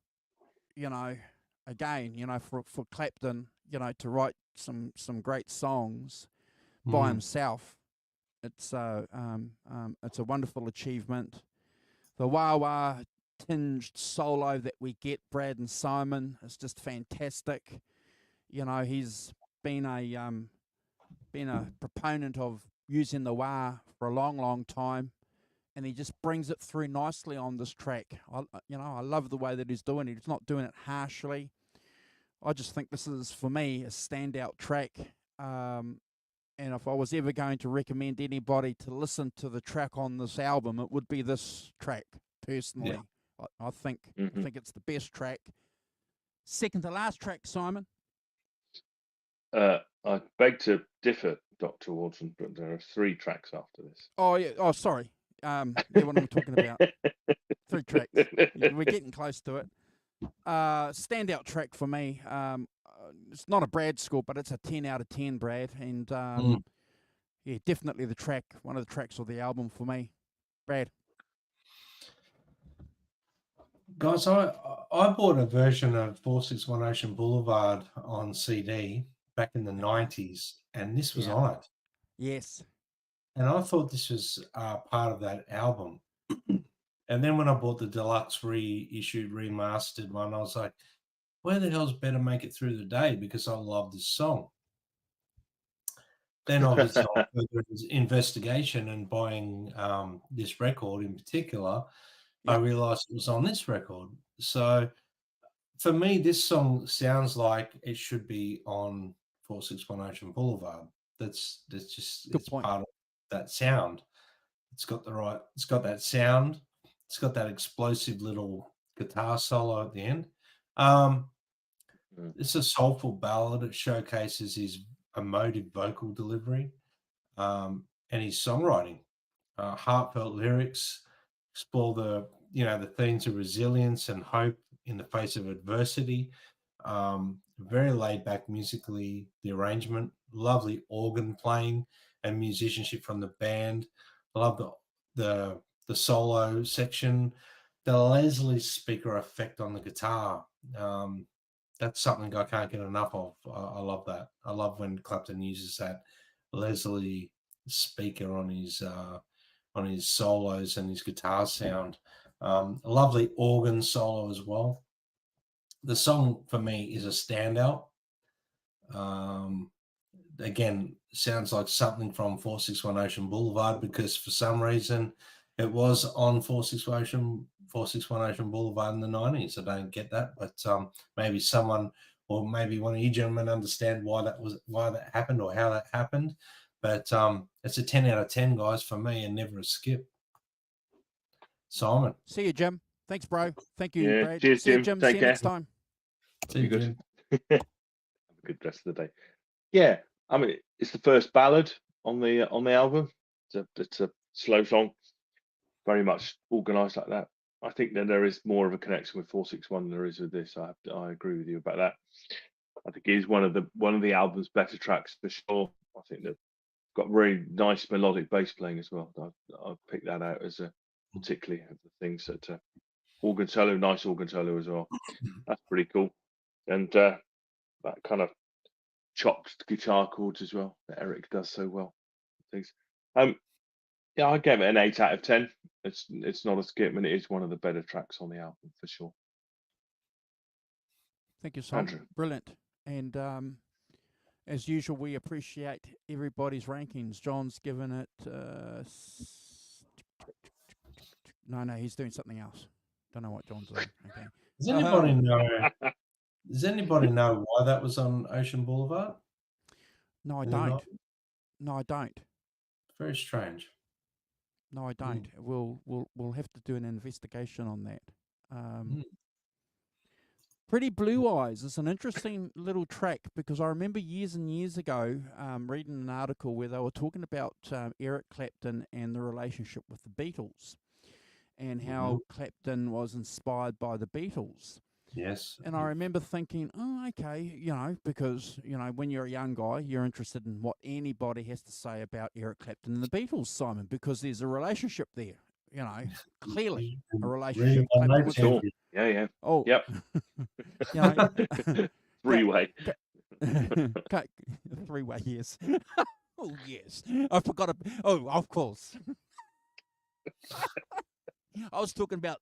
A: again, for Clapton, to write some great songs by himself, it's a wonderful achievement. The wah-wah tinged solo that we get, Brad and Simon, is just fantastic. He's been a proponent of using the wah for a long, long time, and he just brings it through nicely on this track. I love the way that he's doing it. He's not doing it harshly. I just think this is, for me, a standout track. And if I was ever going to recommend anybody to listen to the track on this album, it would be this track, personally. Yeah. I think it's the best track. Second to last track, Simon.
B: I beg to differ, Dr. Watson, but there are 3 tracks after this.
A: Oh, yeah. Oh, sorry. What I'm talking about. 3 tracks. We're getting close to it. Standout track for me. It's not a Brad score, but it's a 10 out of 10, Brad. And yeah, definitely one of the tracks of the album for me. Brad.
C: Guys, I bought a version of 461 Ocean Boulevard on CD back in the 90s, and this was on it.
A: Yes.
C: And I thought this was part of that album. And then when I bought the deluxe reissued, remastered one, I was like, where the hell's Better Make It Through the Day? Because I love this song. Then obviously on further investigation and buying this record in particular, I realized it was on this record. So for me, this song sounds like it should be on 461 Ocean Boulevard. That's just it's part of that sound. It's got that sound. It's got that explosive little guitar solo at the end. It's a soulful ballad. It showcases his emotive vocal delivery and his songwriting. Heartfelt lyrics explore the themes of resilience and hope in the face of adversity. Very laid back musically, the arrangement, lovely organ playing and musicianship from the band. I love the solo section, the Leslie speaker effect on the guitar. That's something I can't get enough of. I love that. I love when Clapton uses that Leslie speaker on his on his solos and his guitar sound. A lovely organ solo as well. The song for me is a standout. Again, sounds like something from 461 Ocean Boulevard, because for some reason it was on 461 Ocean Boulevard in the 90s. I don't get that, but maybe someone, or maybe one of you gentlemen, understand why that happened or how that happened. But it's a 10 out of 10, guys, for me, and never a skip. Simon.
A: See you, Jim. Thanks, bro. Thank you,
B: Yeah,
A: Brad.
B: cheers,
A: See you,
B: Jim.
A: Jim.
B: Take
A: See you
B: care.
A: next time.
C: See you,
B: Good.
C: Jim.
B: Have a good rest of the day. Yeah, I mean, it's the first ballad on the album. It's a slow song, very much organised like that. I think that there is more of a connection with 461 than there is with this. I agree with you about that. I think it is one of the album's better tracks for sure. I think that got really nice melodic bass playing as well. I've picked that out as a particularly of the things that organ solo, nice organ solo as well. That's pretty cool, and that kind of chopped guitar chords as well that Eric does so well. Things. Yeah, I gave it an 8 out of 10. It's not a skip, and it is one of the better tracks on the album for sure.
A: Thank you, Simon.
B: Andrew.
A: Brilliant. And as usual, we appreciate everybody's rankings. John's given it. No, he's doing something else. Don't know what John's doing. Okay.
C: Does anybody know? Does anybody know why that was on Ocean Boulevard?
A: No, I
C: In the
A: don't.
C: 90s?
A: No, I don't.
C: Very strange.
A: No, I don't. We'll have to do an investigation on that. Pretty Blue Eyes is an interesting little track, because I remember years and years ago reading an article where they were talking about Eric Clapton and the relationship with the Beatles, and how Clapton was inspired by the Beatles.
C: Yes.
A: And I remember thinking, oh, okay, because, when you're a young guy, you're interested in what anybody has to say about Eric Clapton and the Beatles, Simon, because there's a relationship there, clearly a relationship.
C: Really
B: Sure. Yeah.
A: Oh,
B: yep. Three-way.
A: Three-way, yes. Oh, yes. I forgot. Oh, of course. I was talking about,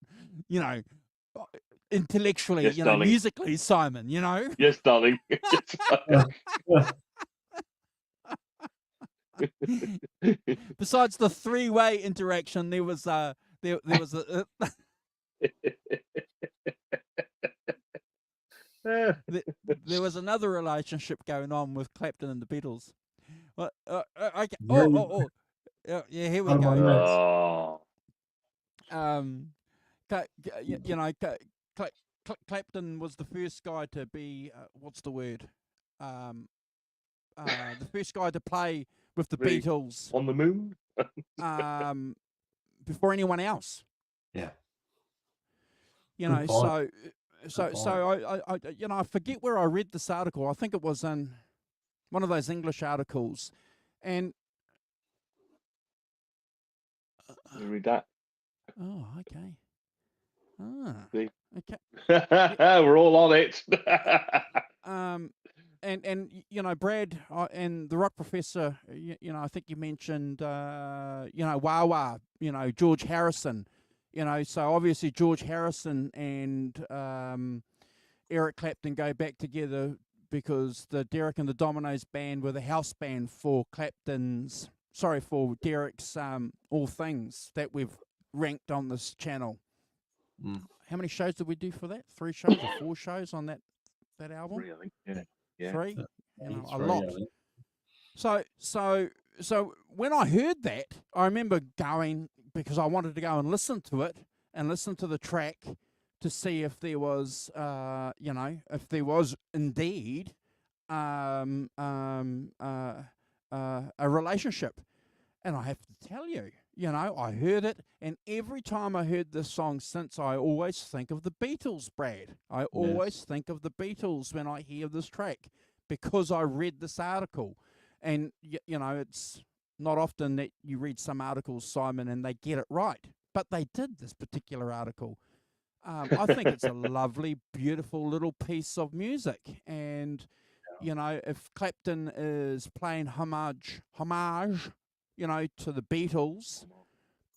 A: intellectually,
B: yes, darling.
A: musically, Simon,
B: Yes, darling.
A: Besides the three-way interaction, there was a there was another relationship going on with Clapton and the Beatles. Okay. Yeah, here we go. Clapton was the first guy to be what's the word? The first guy to play with the Beatles
B: on the moon.
A: Before anyone else.
C: Yeah.
A: I forget where I read this article. I think it was in one of those English articles, and
B: you read that.
A: Oh, okay.
B: See?
A: Okay.
B: We're all on it.
A: And Brad and the Rock Professor, I think you mentioned, Wah Wah, George Harrison, so obviously George Harrison and Eric Clapton go back together because the Derek and the Dominoes band were the house band for Derek's All Things that we've ranked on this channel. How many shows did we do for that? 3 shows or 4 shows on that album?
B: 3, I think. Yeah.
A: 3? A
C: 3,
A: lot. So when I heard that, I remember going, because I wanted to go and listen to it and listen to the track to see if there was, if there was indeed a relationship. And I have to tell you, I heard it, and every time I heard this song since, I always think of the Beatles, Brad. I always think of the Beatles when I hear this track, because I read this article. And, it's not often that you read some articles, Simon, and they get it right. But they did, this particular article. I think it's a lovely, beautiful little piece of music. And, if Clapton is playing homage, to the Beatles,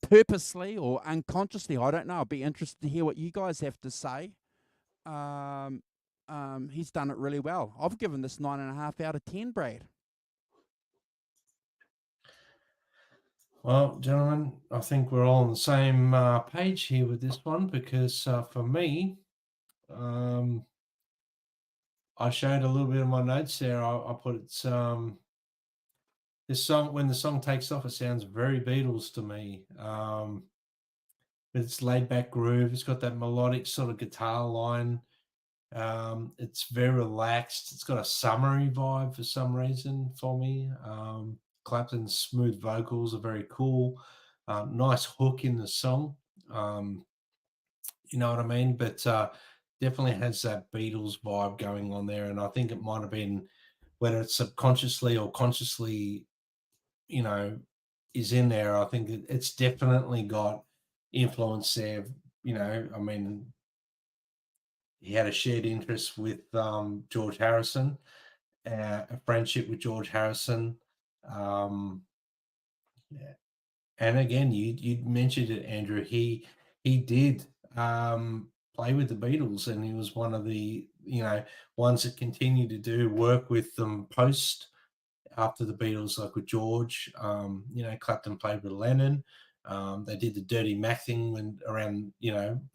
A: purposely or unconsciously, I don't know. I'd be interested to hear what you guys have to say. He's done it really well. I've given this 9.5 out of 10, Brad.
C: Well, gentlemen, I think we're all on the same page here with this one, because for me, I showed a little bit of my notes there. I put it's this song, when the song takes off, it sounds very Beatles to me. It's laid back groove. It's got that melodic sort of guitar line. It's very relaxed. It's got a summery vibe for some reason for me. Clapton's smooth vocals are very cool. Nice hook in the song. You know what I mean? But definitely has that Beatles vibe going on there. And I think it might have been, whether it's subconsciously or consciously, you know, is in there. I think it's definitely got influence there. You know, I mean, he had a shared interest with George Harrison, a friendship with George Harrison. Yeah. And again, you mentioned it, Andrew. He did play with the Beatles, and he was one of the ones that continued to do work with them post after the Beatles, like with George. Clapton played with Lennon. They did the Dirty Mac thing around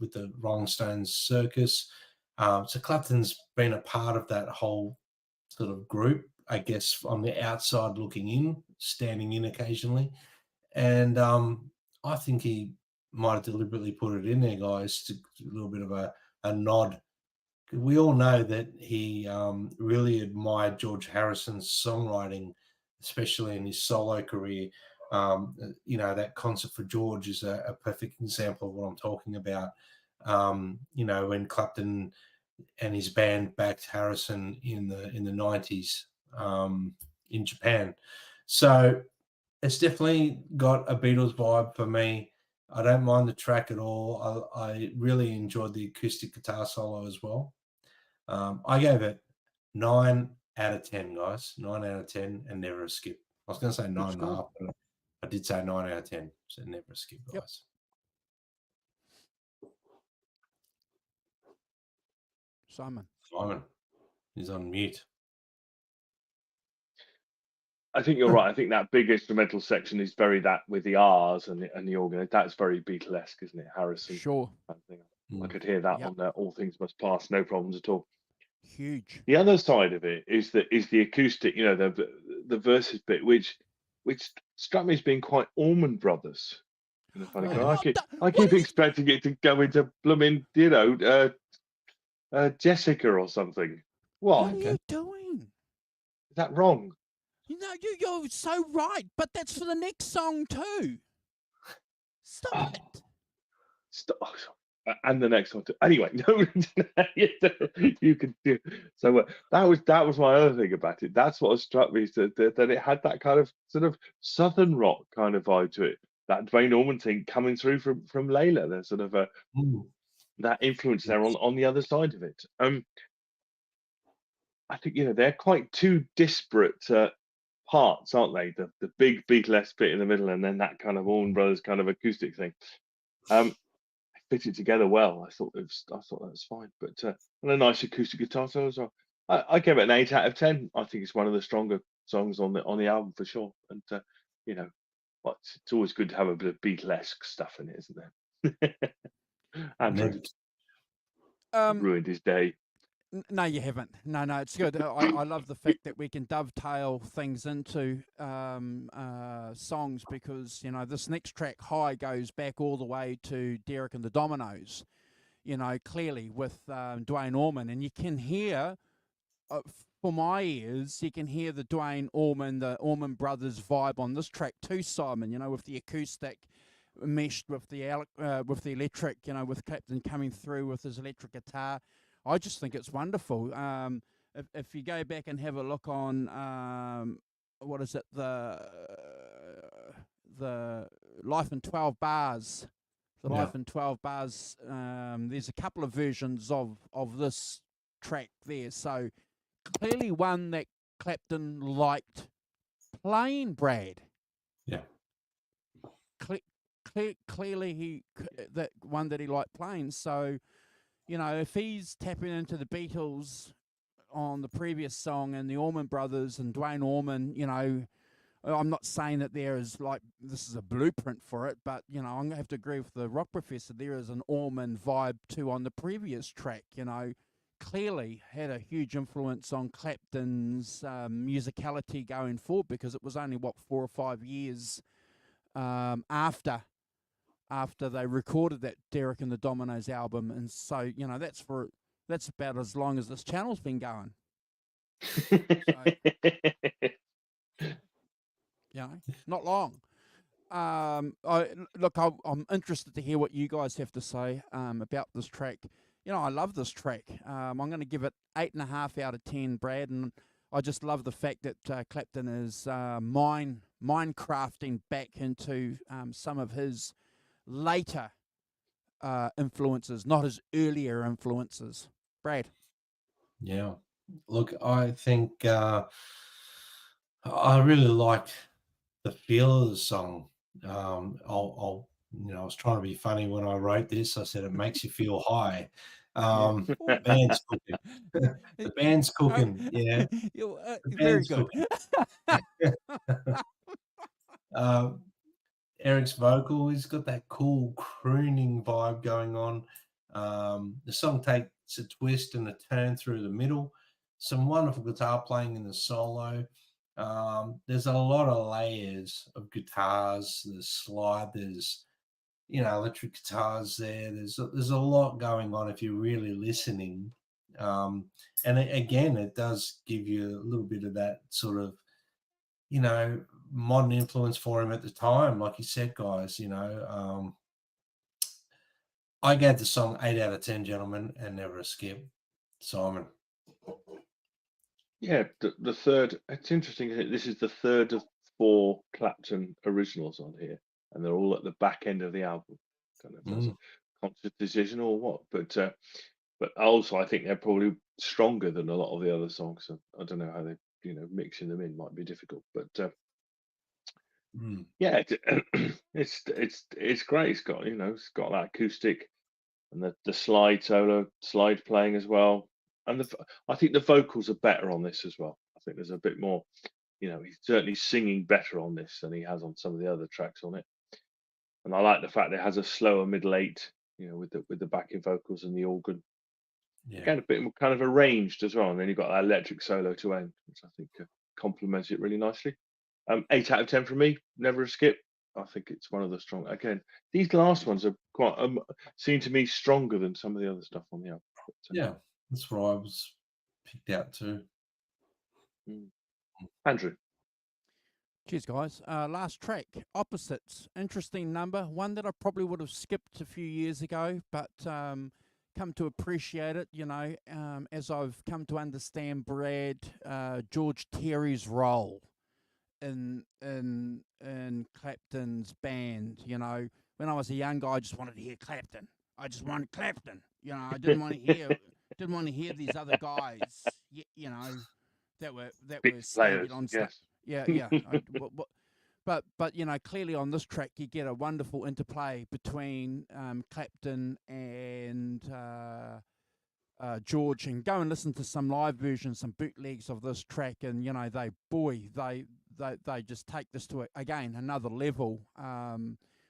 C: with the Rolling Stones circus. So Clapton's been a part of that whole sort of group, I guess, on the outside looking in, standing in occasionally. And I think he might have deliberately put it in there, guys, to a little bit of a nod. We all know that he really admired George Harrison's songwriting, especially in his solo career. That Concert for George is a perfect example of what I'm talking about. When Clapton and his band backed Harrison in the 90s in Japan. So it's definitely got a Beatles vibe for me. I don't mind the track at all. I really enjoyed the acoustic guitar solo as well. I gave it 9 out of 10, guys. 9 out of 10, and never a skip. I was going to say 9.5, but I did say 9 out of 10, so never a skip, guys.
A: Yep. Simon,
B: He's
C: on mute.
B: I think you're right. I think that big instrumental section is very that with the R's and the organ. That's very Beatlesque, isn't it, Harrison?
A: Sure.
B: I could hear that on there. All Things Must Pass, no problems at all.
A: Huge.
B: The other side of it is the acoustic. The verses bit, which struck me as being quite Allman Brothers. In a funny way. I keep expecting it to go into blooming, Jessica or something.
A: What are you doing?
B: Is that wrong?
A: You're so right, but that's for the next song too. Stop it.
B: Stop. And the next one too. Anyway, no, you can do. So that was my other thing about it. That's what struck me, that it had that kind of sort of southern rock kind of vibe to it. That Duane Allman thing coming through from Layla. There's sort of that influence there on the other side of it. I think they're quite two disparate parts, aren't they? The big Beatlesque bit in the middle, and then that kind of Allman Brothers kind of acoustic thing. Fit it together well. I thought that was fine, but and a nice acoustic guitar solo as well. I gave it an 8 out of 10. I think it's one of the stronger songs on the album for sure. And it's always good to have a bit of Beatlesque stuff in it, isn't there? Andrew ruined his day.
A: No, you haven't. No, it's good. I love the fact that we can dovetail things into songs, because this next track, High, goes back all the way to Derek and the Dominoes. Clearly with Duane Allman, and you can hear, for my ears, you can hear the Duane Allman, the Allman Brothers vibe on this track too, Simon. with the acoustic meshed with the electric. With Clapton coming through with his electric guitar. I just think it's wonderful. If you go back and have a look on what is it, the Life in 12 Bars, Life in 12 Bars. There's a couple of versions of this track there. So clearly one that Clapton liked playing, Brad.
C: Yeah.
A: clearly that one that he liked playing. So, you know, if he's tapping into the Beatles on the previous song and the Allman Brothers and Dwayne Allman, you know, I'm not saying that there is like this is a blueprint for it, but you know, I'm gonna have to agree with the Rock Professor. There is an Allman vibe too on the previous track. You know, clearly had a huge influence on Clapton's musicality going forward, because it was only 4 or 5 years after they recorded that Derek and the Dominoes album, and so you know that's about as long as this channel's been going. So, you know, not long. I'm interested to hear what you guys have to say about this track. You know, I love this track. I'm going to give it 8.5 out of 10, Brad, and I just love the fact that Clapton is minecrafting back into some of his later influences, not his earlier influences. Brad?
C: Yeah. Look, I think I really like the feel of the song. I'll I was trying to be funny when I wrote this. I said it makes you feel high. The band's cooking. The band's cooking. Yeah, the
A: very
C: band's
A: good.
C: Cooking. Eric's vocal, he's got that cool crooning vibe going on. The song takes a twist and a turn through the middle. Some wonderful guitar playing in the solo. There's a lot of layers of guitars. There's slide. There's electric guitars there. There's a lot going on if you're really listening. And again, it does give you a little bit of that sort of modern influence for him at the time. Like you said, guys, I gave the song 8 out of 10, gentlemen, and never a skip. Simon.
B: Yeah, the third. It's interesting. This is the third of 4 Clapton originals on here, and they're all at the back end of the album. I don't know if that's a conscious decision or what, but also I think they're probably stronger than a lot of the other songs. So I don't know how they, mixing them in might be difficult, but yeah, it's great. It's got that acoustic and the slide playing as well. And I think the vocals are better on this as well. I think there's a bit more, he's certainly singing better on this than he has on some of the other tracks on it. And I like the fact that it has a slower middle 8, with the backing vocals and the organ.
C: Yeah.
B: Again, a bit more kind of arranged as well. And then you've got that electric solo to end, which I think complements it really nicely. 8 out of 10 from me. Never a skip. I think it's one of the strong. Again, these last ones are quite seem to me stronger than some of the other stuff on the album. But,
C: yeah, that's what I was picked out too.
B: Andrew.
A: Cheers, guys. Last track, Opposites. Interesting number. One that I probably would have skipped a few years ago, but come to appreciate it. As I've come to understand, Brad, George Terry's role in Clapton's band. When I was a young guy, I just wanted to hear Clapton. I just wanted Clapton. I didn't want to hear these other guys. That were standing on stuff.
B: Yes.
A: Yeah. But clearly on this track you get a wonderful interplay between Clapton and George, and go and listen to some live versions, some bootlegs of this track, and they just take this to another level.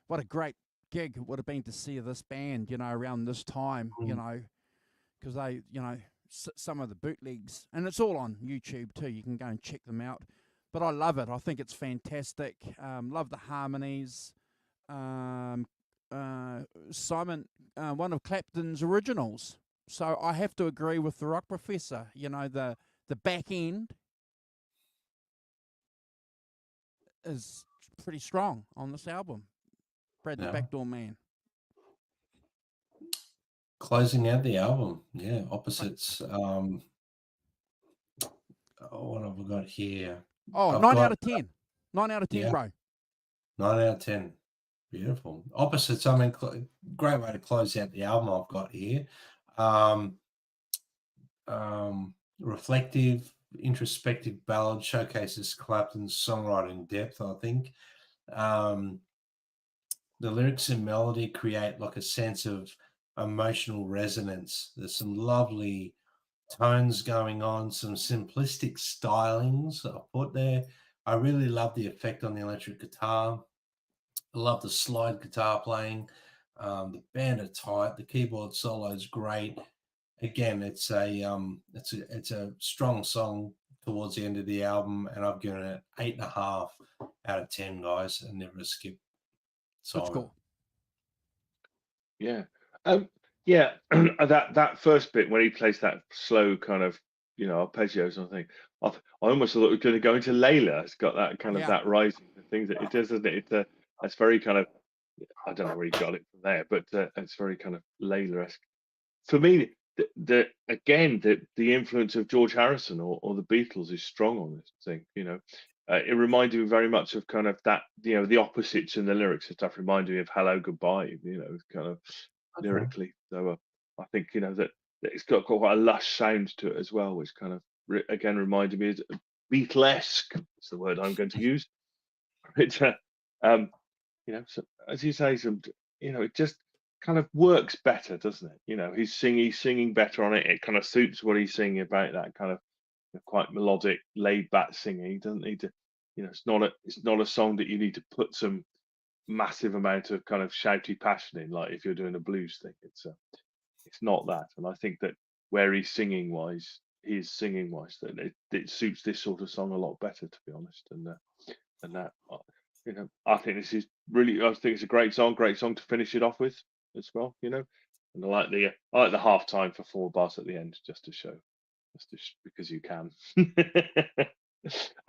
A: What a great gig it would have been to see this band, around this time, because they, some of the bootlegs, and it's all on YouTube too. You can go and check them out. But I love it. I think it's fantastic. Love the harmonies. Simon, one of Clapton's originals. So I have to agree with the Rock Professor. The back end is pretty strong on this album. Brad, the Backdoor Man.
C: Closing out the album, Opposites. What have we got here?
A: Oh, 9 out of 10. 9 out of 10, bro.
C: 9 out of 10. Beautiful. Opposites, great way to close out the album I've got here. Reflective, introspective ballad showcases Clapton's songwriting depth, I think. the lyrics and melody create like a sense of emotional resonance. There's some lovely tones going on, some simplistic stylings that I put there. I really love the effect on the electric guitar. I love the slide guitar playing. The band are tight. The keyboard solo is great. Again, it's a strong song towards the end of the album, and I've given it 8.5 out of 10, guys, and never a skip.
A: That's cool.
B: Yeah. Yeah. that first bit when he plays that slow kind of, arpeggios and thing, I almost thought it was going to go into Layla. It's got that kind of that rising thing that it does, doesn't it? It's very kind of, I don't know where he got it from there, but it's very kind of Layla-esque. For me, the influence of George Harrison or the Beatles is strong on this thing. It reminded me very much of kind of that, the opposites in the lyrics and stuff reminded me of Hello Goodbye, kind of lyrically. So I think that it's got quite a lush sound to it as well, which kind of again reminded me of Beatlesque. It's the word I'm going to use. Which so as you say, it just kind of works better, doesn't it? He's singing better on it. It kind of suits what he's singing about, that kind of quite melodic, laid back singing. He doesn't need to, it's not a song that you need to put some massive amount of kind of shouty passion in, like if you're doing a blues thing. It's not that. And I think that where he's singing wise, that it suits this sort of song a lot better, to be honest. And that, I think this is really, I think it's a great song to finish it off with as well. And I like the halftime for 4 bars at the end, just to show, because you can.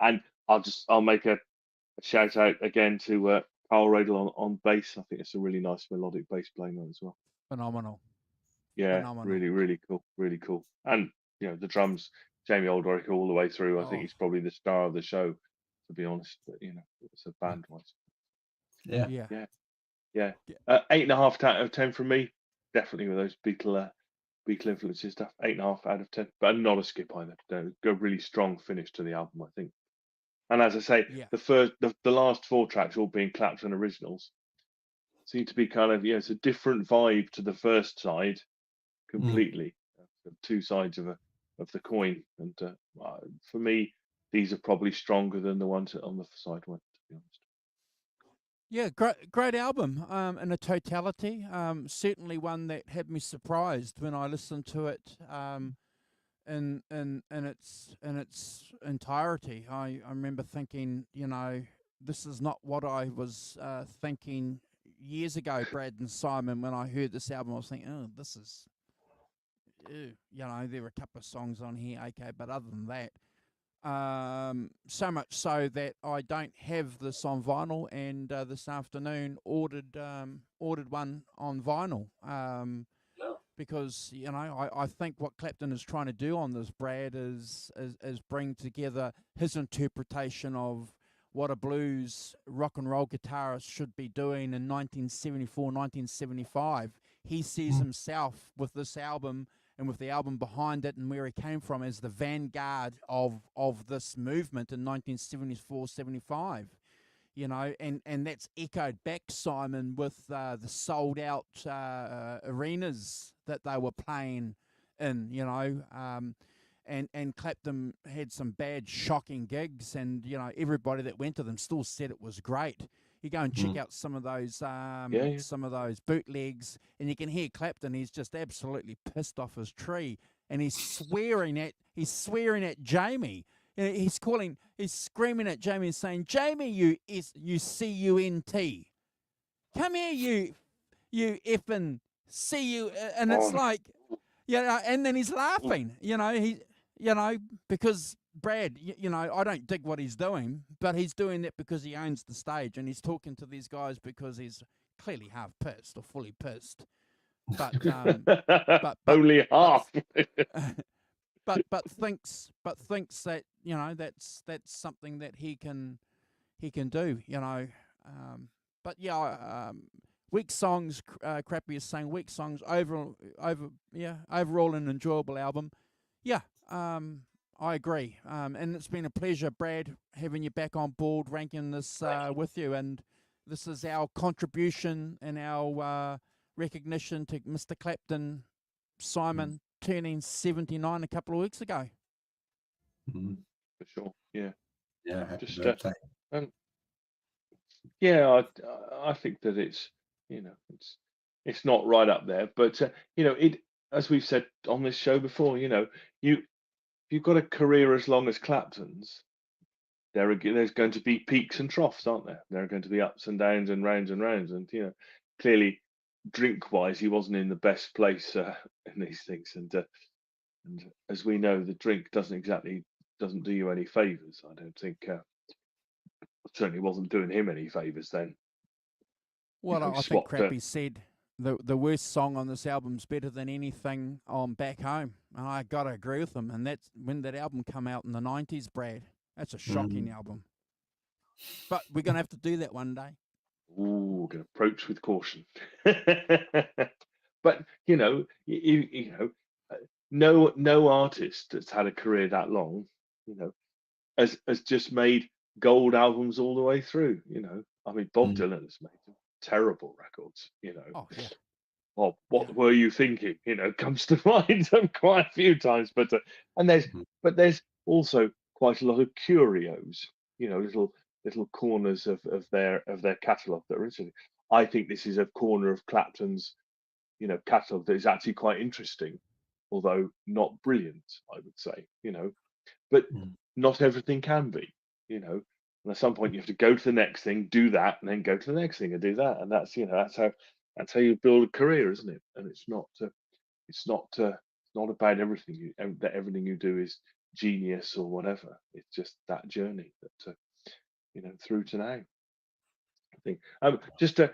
B: And I'll make a shout out again to Carl Radel on bass. I think it's a really nice melodic bass playing on as well.
A: Phenomenal.
B: Yeah,
A: Phenomenal.
B: really, really cool. And the drums, Jamie Oldroyd all the way through. I think he's probably the star of the show, to be honest. But it's a band wise.
C: Yeah.
B: 8.5 out of 10 from me. Definitely with those Beatle influences stuff. 8.5 out of 10, but not a skip either. Go really strong finish to the album, I think. And as I say, the last 4 tracks, all being Clapton originals, seem to be kind of it's a different vibe to the first side completely. Two sides of the coin, and for me, these are probably stronger than the ones on the side one, to be honest.
A: Yeah, great album in a totality. Certainly one that had me surprised when I listened to it in its entirety. I remember thinking, this is not what I was thinking years ago, Brad and Simon. When I heard this album, I was thinking, oh, this is, there were a couple of songs on here, okay, but other than that. So much so that I don't have this on vinyl, and this afternoon ordered one on vinyl. Because I think what Clapton is trying to do on this, Brad, is bring together his interpretation of what a blues rock and roll guitarist should be doing in 1974, 1975. He sees himself with this album and with the album behind it and where he came from as the vanguard of this movement in 1974, 75. And that's echoed back, Simon, with the sold out arenas that they were playing in, and Clapton had some bad, shocking gigs, and everybody that went to them still said it was great. You go and check out some of those some of those bootlegs, and you can hear Clapton. He's just absolutely pissed off his tree, and he's swearing at Jamie. He's screaming at Jamie and saying, "Jamie, you cunt, come here, you effing CU," and it's like, and then he's laughing, because Brad, I don't dig what he's doing, but he's doing that because he owns the stage, and he's talking to these guys because he's clearly half pissed or fully pissed, but
B: only half.
A: But thinks that that's something that he can do, but weak songs, Crappy is saying weak songs, overall an enjoyable album. I agree, and it's been a pleasure, Brad, having you back on board, ranking this with you, and this is our contribution and our recognition to Mr. Clapton, Simon, turning 79 a couple of weeks ago.
B: For sure. Yeah.
C: Yeah. Happy
B: Just
C: birthday.
B: yeah, I think that it's, you know, it's not right up there, but you know, it, as we've said on this show before, you know, you've got a career as long as Clapton's, there's going to be peaks and troughs, aren't there? There are going to be ups and downs and rounds and rounds, and you know, clearly, drink-wise, he wasn't in the best place in these things, and as we know, the drink doesn't do you any favors. I don't think. Certainly wasn't doing him any favors then.
A: Well,
B: You know,
A: I think Crappy said the worst song on this album's better than anything on Back Home. And I got to agree with him. And that's when that album come out in the 90s, Brad. That's a shocking album. But we're going to have to do that one day.
B: Ooh, we're going to approach with caution. But, you know, no artist that's had a career that long, you know, has just made gold albums all the way through, you know. I mean, Bob Dylan has made some terrible records, you know.
A: Oh, yeah.
B: Well, what were you thinking? You know, comes to mind quite a few times, but there's also quite a lot of curios, you know, little corners of their catalogue that are interesting. I think this is a corner of Clapton's, you know, catalogue that is actually quite interesting, although not brilliant, I would say, you know. But not everything can be, you know. And at some point you have to go to the next thing, do that, and then go to the next thing and do that. And that's, you know, that's how you build a career, isn't it? And it's not about everything that everything you do is genius or whatever. It's just that journey that you know, through to now. I think just a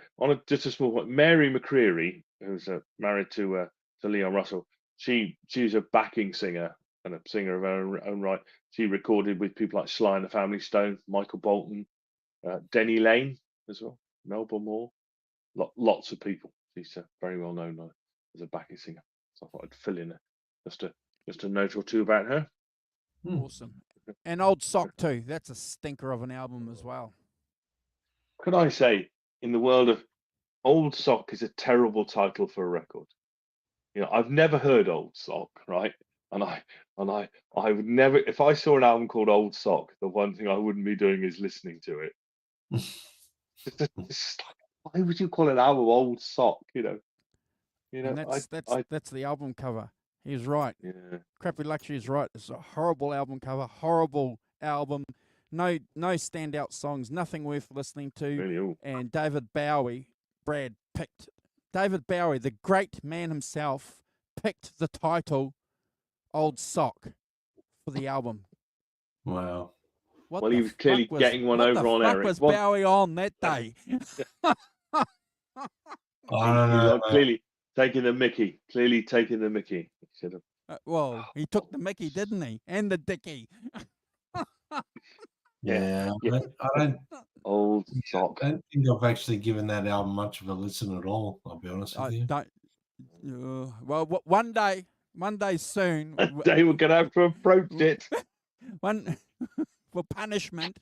B: small point. Mary McCreary, who's married to Leon Russell, she's a backing singer and a singer of her own right. She recorded with people like Sly and the Family Stone, Michael Bolton, Denny Lane as well, Melba Moore, lots of people. She's very well known as a backing singer. So I thought I'd fill in just a note or two about her.
A: Awesome. And Old Sock too. That's a stinker of an album as well.
B: Could I say, in the world of Old Sock is a terrible title for a record. You know, I've never heard Old Sock, right? And I would never, if I saw an album called Old Sock, the one thing I wouldn't be doing is listening to it. Why would you call an album Old Sock? You know,
A: and that's the album cover. He's right.
B: Yeah.
A: Crappy Luxury is right. It's a horrible album cover. Horrible album. No standout songs. Nothing worth listening to.
B: Really,
A: and David Bowie, Brad picked. David Bowie, the great man himself, picked the title Old Sock for the album.
C: Wow.
B: Well, he was clearly getting one over on Eric.
A: What was Bowie on that day?
C: I don't know.
B: Clearly taking the Mickey. Clearly taking the Mickey. He should have.
A: Well, he took the Mickey, didn't he? And the Dickie.
C: Yeah. I don't.
B: Old Sock.
C: I don't think I've actually given that album much of a listen at all. I'll be honest with you.
A: Well, one day soon.
B: One day we're going to have to approach it.
A: One for punishment.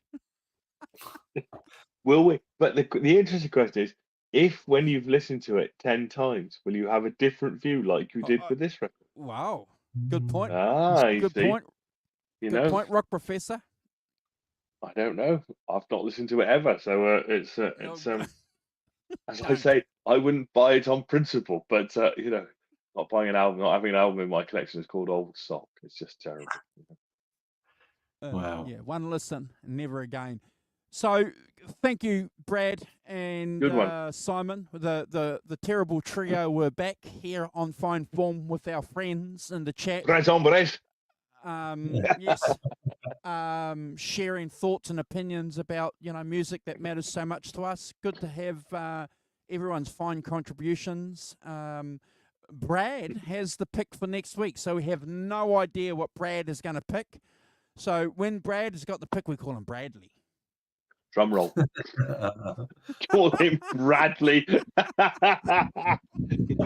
B: Will we? But the interesting question is, if when you've listened to it 10 times, will you have a different view like you did with this record?
A: Wow. Good point.
B: Good
A: point.
B: Good
A: point, Rock Professor.
B: I don't know. I've not listened to it ever, so it's as I say, I wouldn't buy it on principle. But you know, not buying an album, not having an album in my collection is called Old Sock. It's just terrible.
C: Wow.
A: Yeah, one listen, never again. So thank you, Brad and Simon. The terrible trio were back here on Fine Form with our friends in the chat.
B: Tres hombres.
A: Yes. Sharing thoughts and opinions about, you know, music that matters so much to us. Good to have everyone's fine contributions. Brad has the pick for next week, so we have no idea what Brad is going to pick. So when Brad has got the pick, we call him Bradley.
B: Drum roll. Call him Bradley.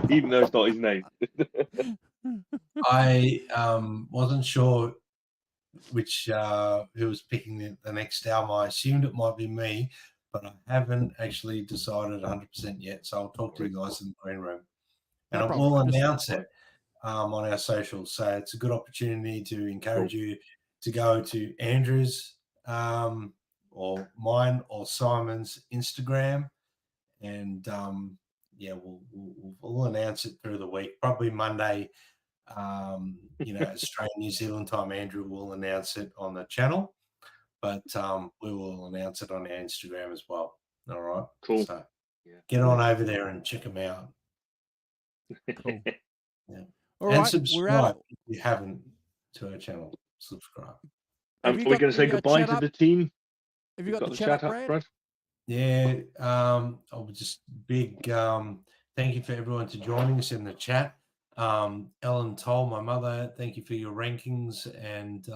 B: Even though it's not his name.
C: I wasn't sure who was picking the next album. I assumed it might be me, but I haven't actually decided 100% yet. So I'll talk to you guys in the green room, and I will announce it on our socials. So it's a good opportunity to encourage you to go to Andrew's or mine or Simon's Instagram, and we'll announce it through the week, probably Monday. Australian New Zealand time. Andrew will announce it on the channel, but we will announce it on our Instagram as well. All right,
B: cool.
C: So get on over there and check them out.
A: Cool.
C: Yeah.
A: All
C: and
A: right,
C: subscribe if you haven't to our channel. Subscribe.
B: Are we going to say goodbye to the team?
A: Have you got the chat up, Brad?
C: Yeah. I was just big thank you for everyone to joining us in the chat. Ellen Toll, my mother, thank you for your rankings. And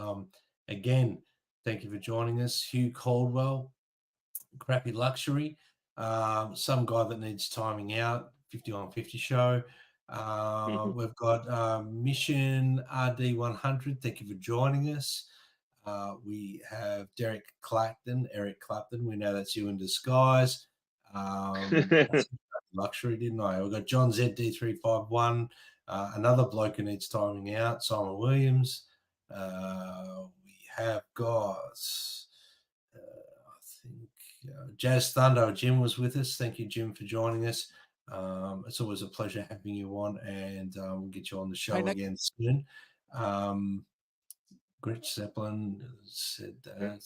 C: again, thank you for joining us. Hugh Caldwell, Crappy Luxury, some guy that needs timing out, 50 on 50 show. We've got Mission RD100. Thank you for joining us. We have Eric Clapton. We know that's you in disguise. That's luxury, didn't I? We've got John ZD351. Another bloke who needs timing out, Simon Williams. We have got, Jazz Thunder. Jim was with us. Thank you, Jim, for joining us. It's always a pleasure having you on, and we'll get you on the show again soon. Gritch Zeppelin said that.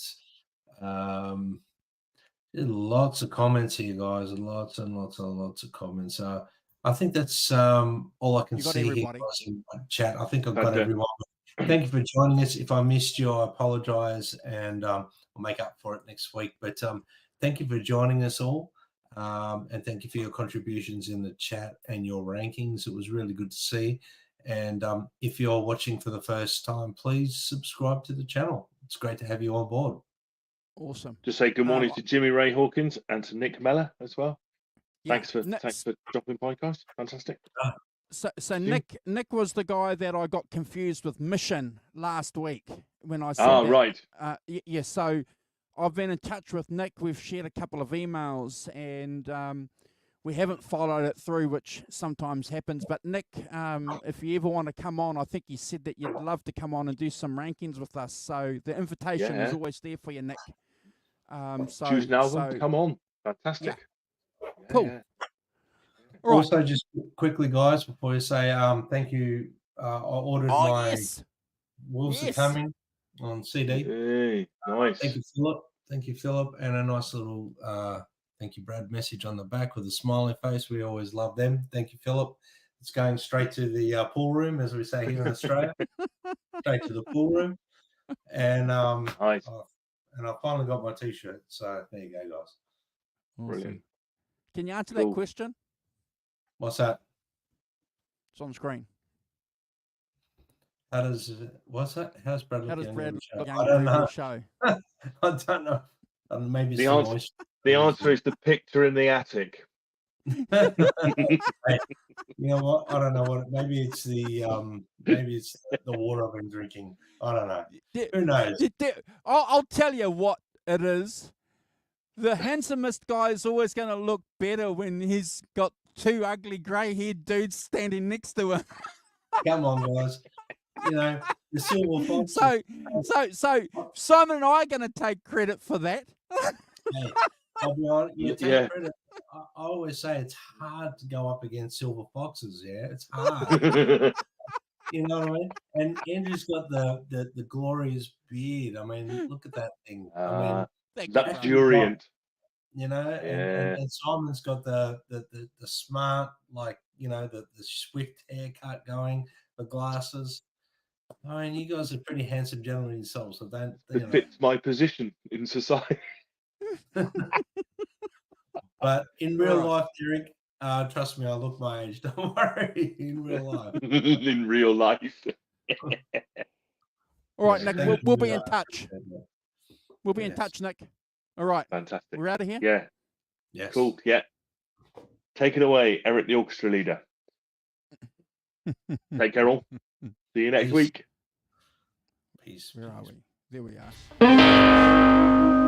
C: Lots of comments here, guys. Lots and lots of comments. I think that's all I can see here in my chat. I think I've got everyone. Thank you for joining us. If I missed you, I apologize, and I'll make up for it next week. But thank you for joining us all, and thank you for your contributions in the chat and your rankings. It was really good to see. And if you're watching for the first time, please subscribe to the channel. It's great to have you on board.
A: Awesome.
B: Just say good morning to Jimmy Ray Hawkins and to Nick Meller as well.
A: Yeah.
B: Thanks for dropping by, guys. Fantastic.
A: So Nick was the guy that I got confused with Mission last week when I said that.
B: Right.
A: Yeah, so I've been in touch with Nick. We've shared a couple of emails, and we haven't followed it through, which sometimes happens. But Nick, if you ever want to come on, I think you said that you'd love to come on and do some rankings with us. So the invitation is always there for you, Nick.
B: Choose an album, come on. Fantastic.
A: Yeah. Cool.
B: Yeah.
C: Also, just quickly, guys, before you say thank you, I ordered my Wolves Are Coming on CD.
B: Hey, nice.
C: Thank you, Philip. And a nice little thank you, Brad, message on the back with a smiley face. We always love them. Thank you, Philip. It's going straight to the pool room, as we say here in Australia. Straight to the pool room. And
B: nice.
C: And I finally got my T-shirt. So there you go, guys.
A: Awesome.
B: Brilliant.
A: Can you answer that question?
C: What's that?
A: It's on screen.
C: What's that? How's Brad
A: look
C: the
A: I don't know.
C: Show? I don't know. Maybe
B: the answer is the picture in the attic.
C: Hey, you know what? I don't know what. Maybe it's the water I've been drinking. I don't know. Who knows?
A: I'll tell you what it is. The handsomest guy is always going to look better when he's got two ugly grey-haired dudes standing next to him.
C: Come on, guys. You know, the silver fox.
A: So Simon and I are going to take credit for that.
C: Hey, I'll be honest. You take credit. I always say it's hard to go up against silver foxes. Yeah, it's hard. You know what I mean? And Andrew's got the glorious beard. I mean, look at that thing. I mean,
B: luxuriant.
C: You know, and Simon's got the smart, like, you know, the swift haircut going, the glasses. I mean, you guys are pretty handsome gentlemen yourselves, so don't.
B: It fits my position in society.
C: But in real life, Derek, trust me, I look my age. Don't worry. In real life.
B: In real life.
A: All right, Nick. We'll be in touch. We'll be in touch, Nick. All right.
B: Fantastic.
A: We're out of here?
B: Yeah.
C: Yes.
B: Cool. Yeah. Take it away, Eric, the orchestra leader. Take care, all. See you next week.
C: Peace.
A: Where are we? There we are.